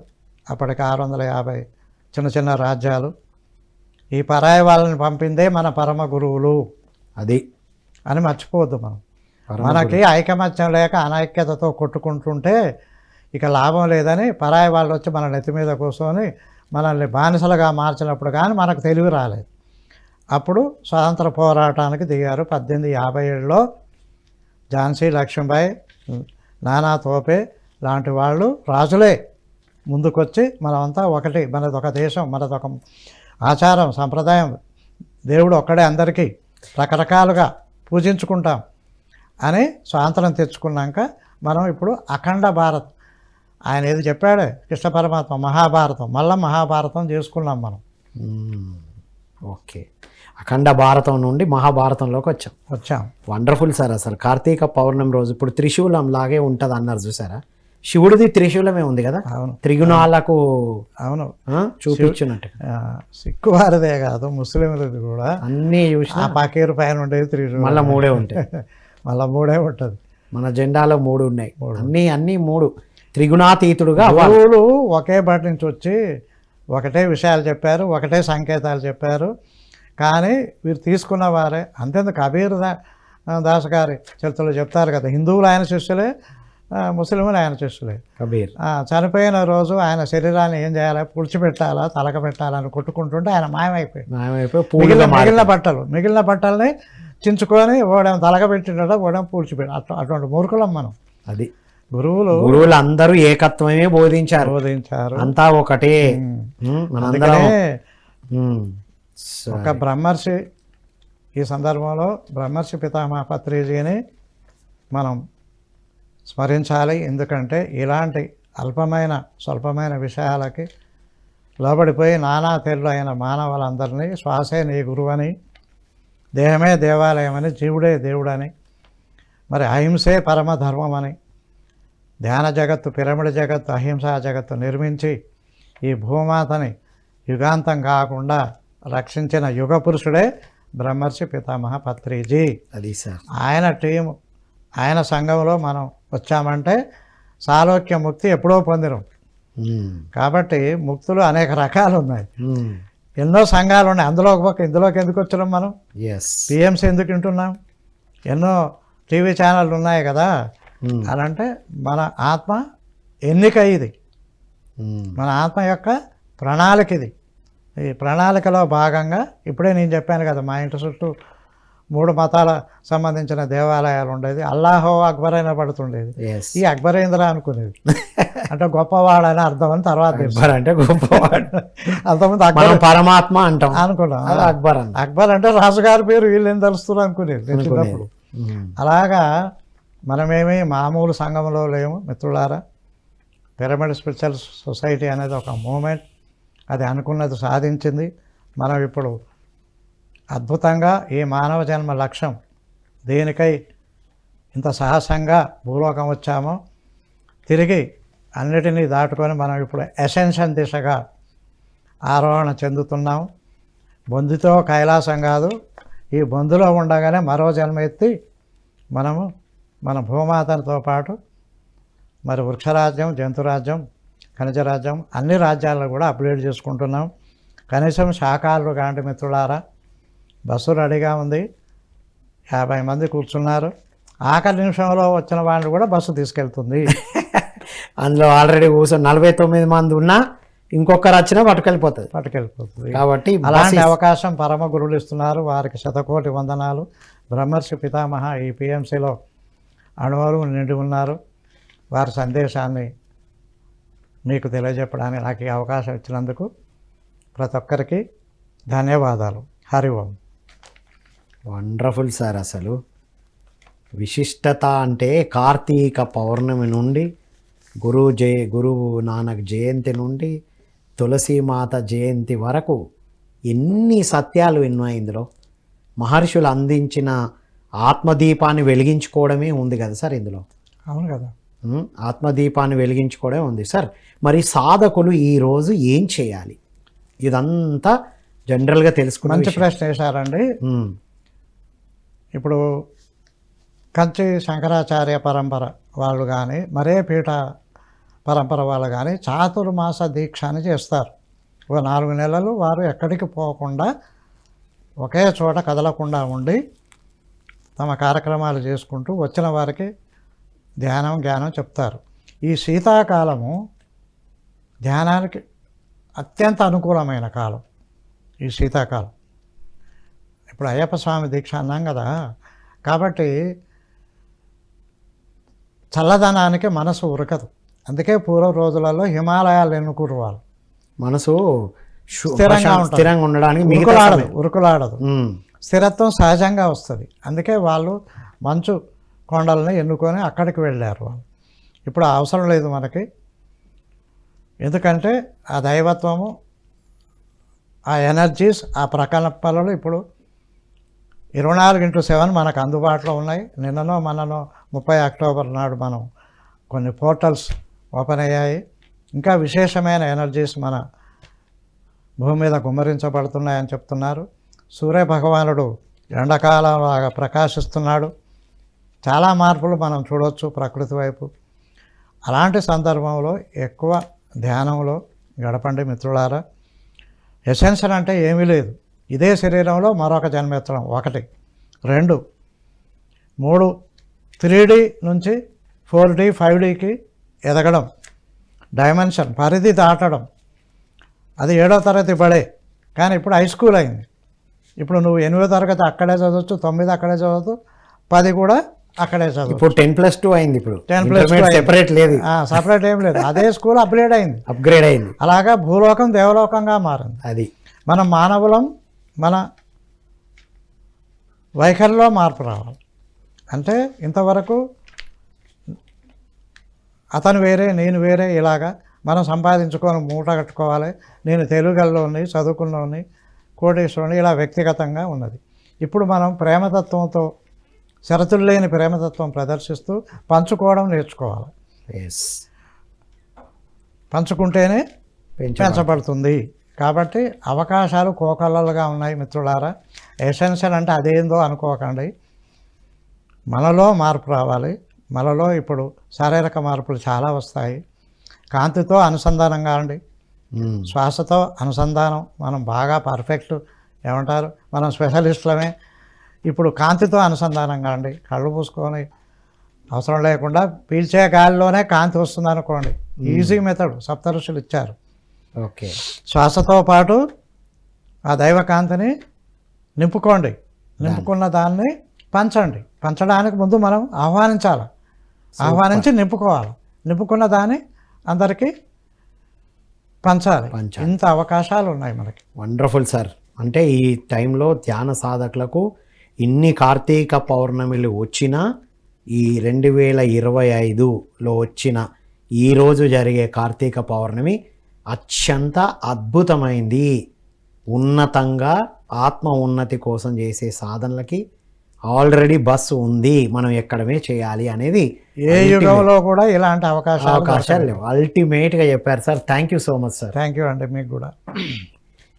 అప్పటికి 650 చిన్న చిన్న రాజ్యాలు. ఈ పరాయి వాళ్ళని పంపిందే మన పరమ గురువులు అది అని మర్చిపోవద్దు మనం. మనకి ఐకమత్యం లేక అనైక్యతతో కొట్టుకుంటుంటే ఇక లాభం లేదని పరాయి వాళ్ళు వచ్చి మన నెత్తి మీద కూర్చొని మనల్ని బానిసలుగా మార్చినప్పుడు కానీ మనకు తెలివి రాలేదు. అప్పుడు స్వాతంత్ర పోరాటానికి దిగారు. 1857లో ఝాన్సీ లక్ష్మీబాయి, నానా తోపే లాంటి వాళ్ళు రాజులే ముందుకొచ్చి మనమంతా ఒకటి, మనదొక దేశం, మనదొక ఆచారం, సంప్రదాయం, దేవుడు ఒక్కడే అందరికీ, రకరకాలుగా పూజించుకుంటాం అని స్వాతంత్రం తెచ్చుకున్నాక మనం ఇప్పుడు అఖండ భారత్, ఆయన ఏది చెప్పాడే కృష్ణ పరమాత్మ, మహాభారతం, మళ్ళీ మహాభారతం చేసుకున్నాం మనం. ఓకే, అఖండ భారతం నుండి మహాభారతంలోకి వచ్చాం. Wonderful sir. అసలు కార్తీక పౌర్ణమి రోజు ఇప్పుడు త్రిశూలం లాగే ఉంటుంది అన్నారు చూసారా? శివుడిది త్రిశూలమే ఉంది కదా. అవును, త్రిగుణాలకు అవును చూపించినట్టు. సిక్కు వారిదే కాదు, ముస్లింలది కూడా. అన్నీ చూసి పాకేరు పైన ఉండేది త్రిశూలం, మళ్ళీ 3 ఉంటాయి. మళ్ళీ 3 ఉంటుంది. మన జెండాలో 3 ఉన్నాయి. అన్నీ 3 త్రిగుణాతీతుడుగా. గురువులు ఒకే బట్టి నుంచి వచ్చి ఒకటే విషయాలు చెప్పారు, ఒకటే సంకేతాలు చెప్పారు. కానీ వీరు తీసుకున్న వారే అంతేందుకు కబీర్ దాస్ గారి చరిత్రలో చెప్తారు కదా, హిందువులు ఆయన శిష్యులే, ముస్లింలు ఆయన శిష్యులే. కబీర్ చనిపోయిన రోజు ఆయన శరీరాన్ని ఏం చేయాలి, పుడిచిపెట్టాలా, తలక పెట్టాలని కొట్టుకుంటుంటే ఆయన మాయమైపోయి మిగిలిన బట్టల్ని చించుకొని ఓడేమో తలక పెట్టినట, ఓడేమో పూడ్చిపెట్టి, అటువంటి మూర్ఖులం మనం. అది గురువులు అందరూ ఏకత్వమే బోధించారు. అంతా ఒకటే. ఒక బ్రహ్మర్షి, ఈ సందర్భంలో బ్రహ్మర్షి పితామహ పత్రిజీని మనం స్మరించాలి. ఎందుకంటే ఇలాంటి స్వల్పమైన విషయాలకి లోబడిపోయి నానా తెల్లు అయిన మానవులందరినీ శ్వాసే నీ గురువని, దేహమే దేవాలయమని, జీవుడే దేవుడని, మరి అహింసే పరమధర్మమని, ధ్యాన జగత్తు, పిరమిడ్ జగత్తు, అహింసా జగత్తు నిర్మించి ఈ భూమాతని యుగాంతం కాకుండా రక్షించిన యుగ పురుషుడే బ్రహ్మర్షి పితామహ పత్రిజీ. అది సార్, ఆయన టీము, ఆయన సంఘంలో మనం వచ్చామంటే సాలోక్య ముక్తి ఎప్పుడో పొందినం. కాబట్టి ముక్తులు అనేక రకాలు ఉన్నాయి, ఎన్నో సంఘాలు ఉన్నాయి. అందులో ఒక పక్క ఇందులోకి ఎందుకు వచ్చినాం మనం? పిఎంసి ఎందుకు వింటున్నాం? ఎన్నో టీవీ ఛానళ్ళు ఉన్నాయి కదా. అనంటే మన ఆత్మ ఎన్నిక ఇది, మన ఆత్మ యొక్క ప్రణాళిక ఇది. ఈ ప్రణాళికలో భాగంగా ఇప్పుడే నేను చెప్పాను కదా, మా ఇంటి చుట్టూ 3 మతాల సంబంధించిన దేవాలయాలు ఉండేది. అల్లాహో అక్బర్ అయినా పడుతుండేది. ఈ అక్బరేంద్ర అనుకునేది అంటే గొప్పవాడని అర్థం అని తర్వాత అంటే గొప్పవాడు, అంతమంది అక్బర్ పరమాత్మ అంటాం అనుకున్నాం. అక్బర్ అంటే రాజుగారి పేరు వీళ్ళు ఏం తెలుస్తున్నారు అనుకునేది చిన్నప్పుడు. అలాగా మనమేమి మామూలు సంఘంలో లేము మిత్రులారా. పిరమిడ్ స్పిరిచువల్ సొసైటీ అనేది ఒక మూమెంట్, అది అనుకున్నది సాధించింది. మనం ఇప్పుడు అద్భుతంగా ఈ మానవ జన్మ లక్ష్యం దేనికై ఇంత సాహసంగా భూలోకం వచ్చామో తిరిగి అన్నిటినీ దాటుకొని మనం ఇప్పుడు ఎసెన్షన్ దిశగా ఆరోహణ చెందుతున్నాం. బొందితో కైలాసం కాదు, ఈ బొందులో ఉండగానే మరో జన్మ ఎత్తి మనము మన భూమాతతో పాటు మరి వృక్షరాజ్యం, జంతురాజ్యం, ఖనిజరాజ్యం అన్ని రాజ్యాలను కూడా అప్గ్రేడ్ చేసుకుంటున్నాం. కనీసం శాఖలు కాంటి మిత్రులారా, బస్సు రెడీగా ఉంది, 50 మంది కూర్చున్నారు. ఆఖరి నిమిషంలో వచ్చిన వాళ్ళు కూడా బస్సు తీసుకెళ్తుంది. అందులో ఆల్రెడీ కూర్చొని 49 మంది ఉన్నా ఇంకొకరు వచ్చినా పట్టుకెళ్ళిపోతుంది. కాబట్టి అలాంటి అవకాశం పరమ గురువులు ఇస్తున్నారు. వారికి శతకోటి వందనాలు. బ్రహ్మర్షి పితామహ ఈ పిఎంసిలో అణువులు నిండి ఉన్నారు. వారి సందేశాన్ని మీకు తెలియజెప్పడానికి నాకు ఈ అవకాశం ఇచ్చినందుకు ప్రతి ఒక్కరికి ధన్యవాదాలు. హరి ఓం. Wonderful sir. అసలు విశిష్టత అంటే కార్తీక పౌర్ణమి నుండి గురువు నానక్ జయంతి నుండి తులసీమాత జయంతి వరకు ఎన్ని సత్యాలు ఉన్నాయి ఇందులో. మహర్షులు అందించిన ఆత్మదీపాన్ని వెలిగించుకోవడమే ఉంది కదా సార్ ఇందులో. అవును కదా. ఆత్మదీపాన్ని వెలిగించుకోవడమే ఉంది సార్. మరి సాధకులు ఈరోజు ఏం చేయాలి? ఇదంతా జనరల్గా తెలుసుకున్న మంచి ప్రశ్న వేశారండి. ఇప్పుడు కంచి శంకరాచార్య పరంపర వాళ్ళు కానీ మరే పీఠ పరంపర వాళ్ళు కానీ చాతుర్మాస దీక్ష అని చేస్తారు. ఒక 4 నెలలు వారు ఎక్కడికి పోకుండా ఒకే చోట కదలకుండా ఉండి తమ కార్యక్రమాలు చేసుకుంటూ వచ్చిన వారికి జ్ఞానం చెప్తారు. ఈ శీతాకాలము ధ్యానానికి అత్యంత అనుకూలమైన కాలం ఈ శీతాకాలం. ఇప్పుడు అయ్యప్ప స్వామి దీక్ష అన్నాం కదా, కాబట్టి చల్లదనానికి మనసు ఉరకదు. అందుకే పూర్వ రోజులలో హిమాలయాలు ఎన్నుకురు వాళ్ళు. మనసు స్థిరంగా ఉండడానికి ఉరుకులాడదు. స్థిరత్వం సహజంగా వస్తుంది. అందుకే వాళ్ళు మంచు కొండలని ఎన్నుకొని అక్కడికి వెళ్ళారు వాళ్ళు. ఇప్పుడు అవసరం లేదు మనకి. ఎందుకంటే ఆ దైవత్వము, ఆ ఎనర్జీస్, ఆ ప్రకల్పనలు ఇప్పుడు 24x7 మనకు అందుబాటులో ఉన్నాయి. నిన్ననో మననో 30 అక్టోబర్ నాడు మనం కొన్ని పోర్టల్స్ ఓపెన్ అయ్యాయి. ఇంకా విశేషమైన ఎనర్జీస్ మన భూమి మీద గుమ్మరించబడుతున్నాయని చెప్తున్నారు. సూర్య భగవానుడు ఎండాకాలంలాగా ప్రకాశిస్తున్నాడు. చాలా మార్పులు మనం చూడవచ్చు ప్రకృతి వైపు. అలాంటి సందర్భంలో ఎక్కువ ధ్యానంలో గడపండి మిత్రులారా. ఎసెన్షియల్ అంటే ఏమీ లేదు. ఇదే శరీరంలో మరొక జన్మెత్తడం 1, 2, 3, 3D నుంచి 4D 5Dకి ఎదగడం, డైమెన్షన్ పరిధి దాటడం. అది 7వ తరగతి బడే, కానీ ఇప్పుడు హై స్కూల్ అయింది. ఇప్పుడు నువ్వు 8వ తరగతి అక్కడే చదవచ్చు, 9 అక్కడే చదవచ్చు, 10 కూడా అక్కడే చదువు. ఇప్పుడు 10+2 అయింది. ఇప్పుడు 10+2 సెపరేట్ లేదు, సపరేట్ ఏం లేదు. అదే స్కూల్ అప్గ్రేడ్ అయింది. అలాగా భూలోకం దేవలోకంగా మారింది. అది మనం మానవులం, మన వైఖరిలో మార్పు రావాలి. అంటే ఇంతవరకు అతను వేరే నేను వేరే ఇలాగా మనం సంపాదించుకొని మూట కట్టుకోవాలి. నేను తెలుగులోని చదువుకున్నోని కోటేశ్వరుని ఇలా వ్యక్తిగతంగా ఉన్నది. ఇప్పుడు మనం ప్రేమతత్వంతో, షరతులు లేని ప్రేమతత్వం ప్రదర్శిస్తూ పంచుకోవడం నేర్చుకోవాలి. పంచుకుంటేనే పెంచబడుతుంది. కాబట్టి అవకాశాలు కోకల్లలుగా ఉన్నాయి మిత్రులారా. ఎసెన్షియల్ అంటే అదేందో అనుకోకండి. మనలో మార్పు రావాలి. మనలో ఇప్పుడు శారీరక మార్పులు చాలా వస్తాయి. కాంతితో అనుసంధానంగా అండి, శ్వాసతో అనుసంధానం. మనం బాగా పర్ఫెక్ట్ ఏమంటారు, మనం స్పెషలిస్టులమే. ఇప్పుడు కాంతితో అనుసంధానంగా అండి. కళ్ళు పూసుకొని అవసరం లేకుండా పీల్చే గాలిలోనే కాంతి వస్తుంది అనుకోండి. ఈజీ మెథడ్ సప్తఋషులు ఇచ్చారు. ఓకే. శ్వాసతో పాటు ఆ దైవ కాంతిని నింపుకోండి. నింపుకున్న దాన్ని పంచండి. పంచడానికి ముందు మనం ఆహ్వానించి నింపుకోవాలి. నింపుకున్న దాన్ని అందరికీ పంచాలి. ఇంత అవకాశాలు ఉన్నాయి మనకి. Wonderful sir. అంటే ఈ టైంలో ధ్యాన సాధకులకు ఇన్ని కార్తీక పౌర్ణమిలు వచ్చినా, ఈ 2025లో వచ్చిన ఈరోజు జరిగే కార్తీక పౌర్ణమి అత్యంత అద్భుతమైంది. ఉన్నతంగా ఆత్మ ఉన్నతి కోసం చేసే సాధనలకి ఆల్రెడీ బస్సు ఉంది. మనం ఎక్కడమే చేయాలి అనేది ఏ యుగంలో కూడా ఇలాంటి అవకాశాలు లేవు. అల్టిమేట్గా చెప్పారు sir. Thank you so much sir. Thank you అండి, మీకు కూడా.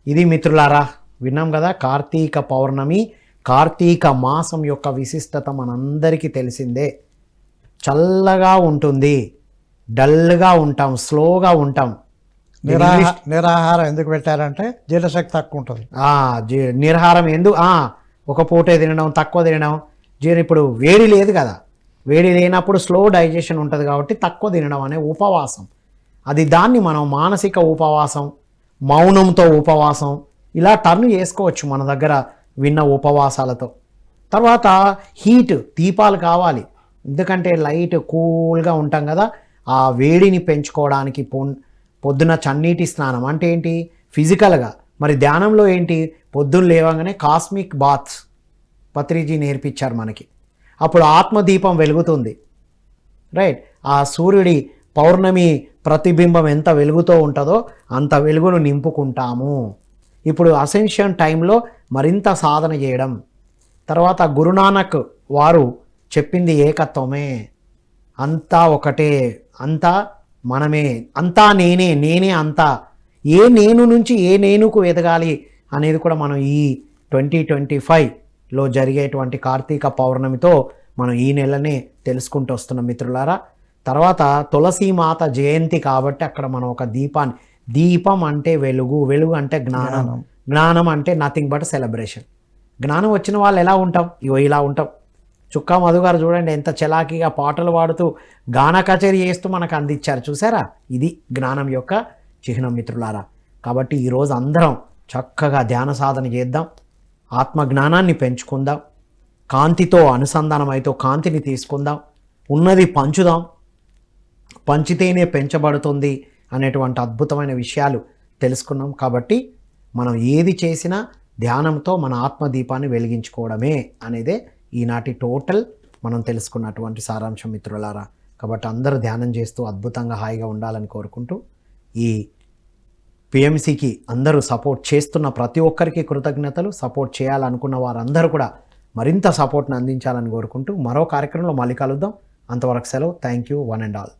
ఇది మిత్రులారా, విన్నాం కదా, కార్తీక పౌర్ణమి, కార్తీక మాసం యొక్క విశిష్టత మనందరికీ తెలిసిందే. చల్లగా ఉంటుంది, డల్గా ఉంటాం, స్లోగా ఉంటాం. నిరాహారం ఎందుకు పెట్టారంటే జీర్ణశక్తి తక్కువ ఉంటుంది. నిరాహారం ఎందుకు, ఒక పూటే తినడం, తక్కువ తినడం. ఇప్పుడు వేడి లేదు కదా, వేడి లేనప్పుడు స్లో డైజెషన్ ఉంటుంది కాబట్టి తక్కువ తినడం అనే ఉపవాసం. అది దాన్ని మనం మానసిక ఉపవాసం, మౌనంతో ఉపవాసం ఇలా టర్న్ చేసుకోవచ్చు మన దగ్గర విన్న ఉపవాసాలతో. తర్వాత హీట్, దీపాలు కావాలి. ఎందుకంటే లైట్ కూల్గా ఉంటాం కదా, ఆ వేడిని పెంచుకోవడానికి పొద్దున చన్నీటి స్నానం అంటే ఏంటి, ఫిజికల్గా మరి ధ్యానంలో ఏంటి, పొద్దున్న లేవగానే కాస్మిక్ బాత్స్ పత్రిజీ నేర్పించారు మనకి. అప్పుడు ఆత్మదీపం వెలుగుతుంది, రైట్. ఆ సూర్యుడి పౌర్ణమి ప్రతిబింబం ఎంత వెలుగుతో ఉంటుందో అంత వెలుగును నింపుకుంటాము. ఇప్పుడు అసెన్షన్ టైంలో మరింత సాధన చేయడం. తర్వాత గురునానక్ వారు చెప్పింది ఏకత్వమే, అంతా ఒకటే, అంతా మనమే, అంతా నేనే, నేనే అంతా. ఏ నేను నుంచి ఏ నేనుకు ఎదగాలి అనేది కూడా మనం ఈ 2025లో జరిగేటువంటి కార్తీక పౌర్ణమితో మనం ఈ నెలనే తెలుసుకుంటూ వస్తున్నాం మిత్రులారా. తర్వాత తులసీమాత జయంతి కాబట్టి అక్కడ మనం ఒక దీపం అంటే వెలుగు, వెలుగు అంటే జ్ఞానం, జ్ఞానం అంటే నథింగ్ బట్ సెలబ్రేషన్. జ్ఞానం వచ్చిన వాళ్ళు ఎలా ఉంటాం, ఇగో ఇలా ఉంటాం. చుక్కా మధు గారు చూడండి ఎంత చలాకీగా పాటలు పాడుతూ గాన కచేరీ చేస్తూ మనకు అందించారు, చూసారా. ఇది జ్ఞానం యొక్క చిహ్నం మిత్రులారా. కాబట్టి ఈరోజు అందరం చక్కగా ధ్యాన సాధన చేద్దాం, ఆత్మ జ్ఞానాన్ని పెంచుకుందాం, కాంతితో అనుసంధానం అయితే కాంతిని తీసుకుందాం, ఉన్నది పంచుదాం, పంచితేనే పెంచబడుతుంది అనేటువంటి అద్భుతమైన విషయాలు తెలుసుకున్నాం. కాబట్టి మనం ఏది చేసినా ధ్యానంతో మన ఆత్మదీపాన్ని వెలిగించుకోవడమే అనేదే ఈనాటి టోటల్ మనం తెలుసుకున్నటువంటి సారాంశం మిత్రులారా. కాబట్టి అందరూ ధ్యానం చేస్తూ అద్భుతంగా హాయిగా ఉండాలని కోరుకుంటూ, ఈ పిఎంసికి అందరూ సపోర్ట్ చేస్తున్న ప్రతి ఒక్కరికి కృతజ్ఞతలు. సపోర్ట్ చేయాలనుకున్న వారందరూ కూడా మరింత సపోర్ట్ని అందించాలని కోరుకుంటూ మరో కార్యక్రమంలో మళ్ళీ కలుద్దాం. అంతవరకు సెలవు. Thank you one and all.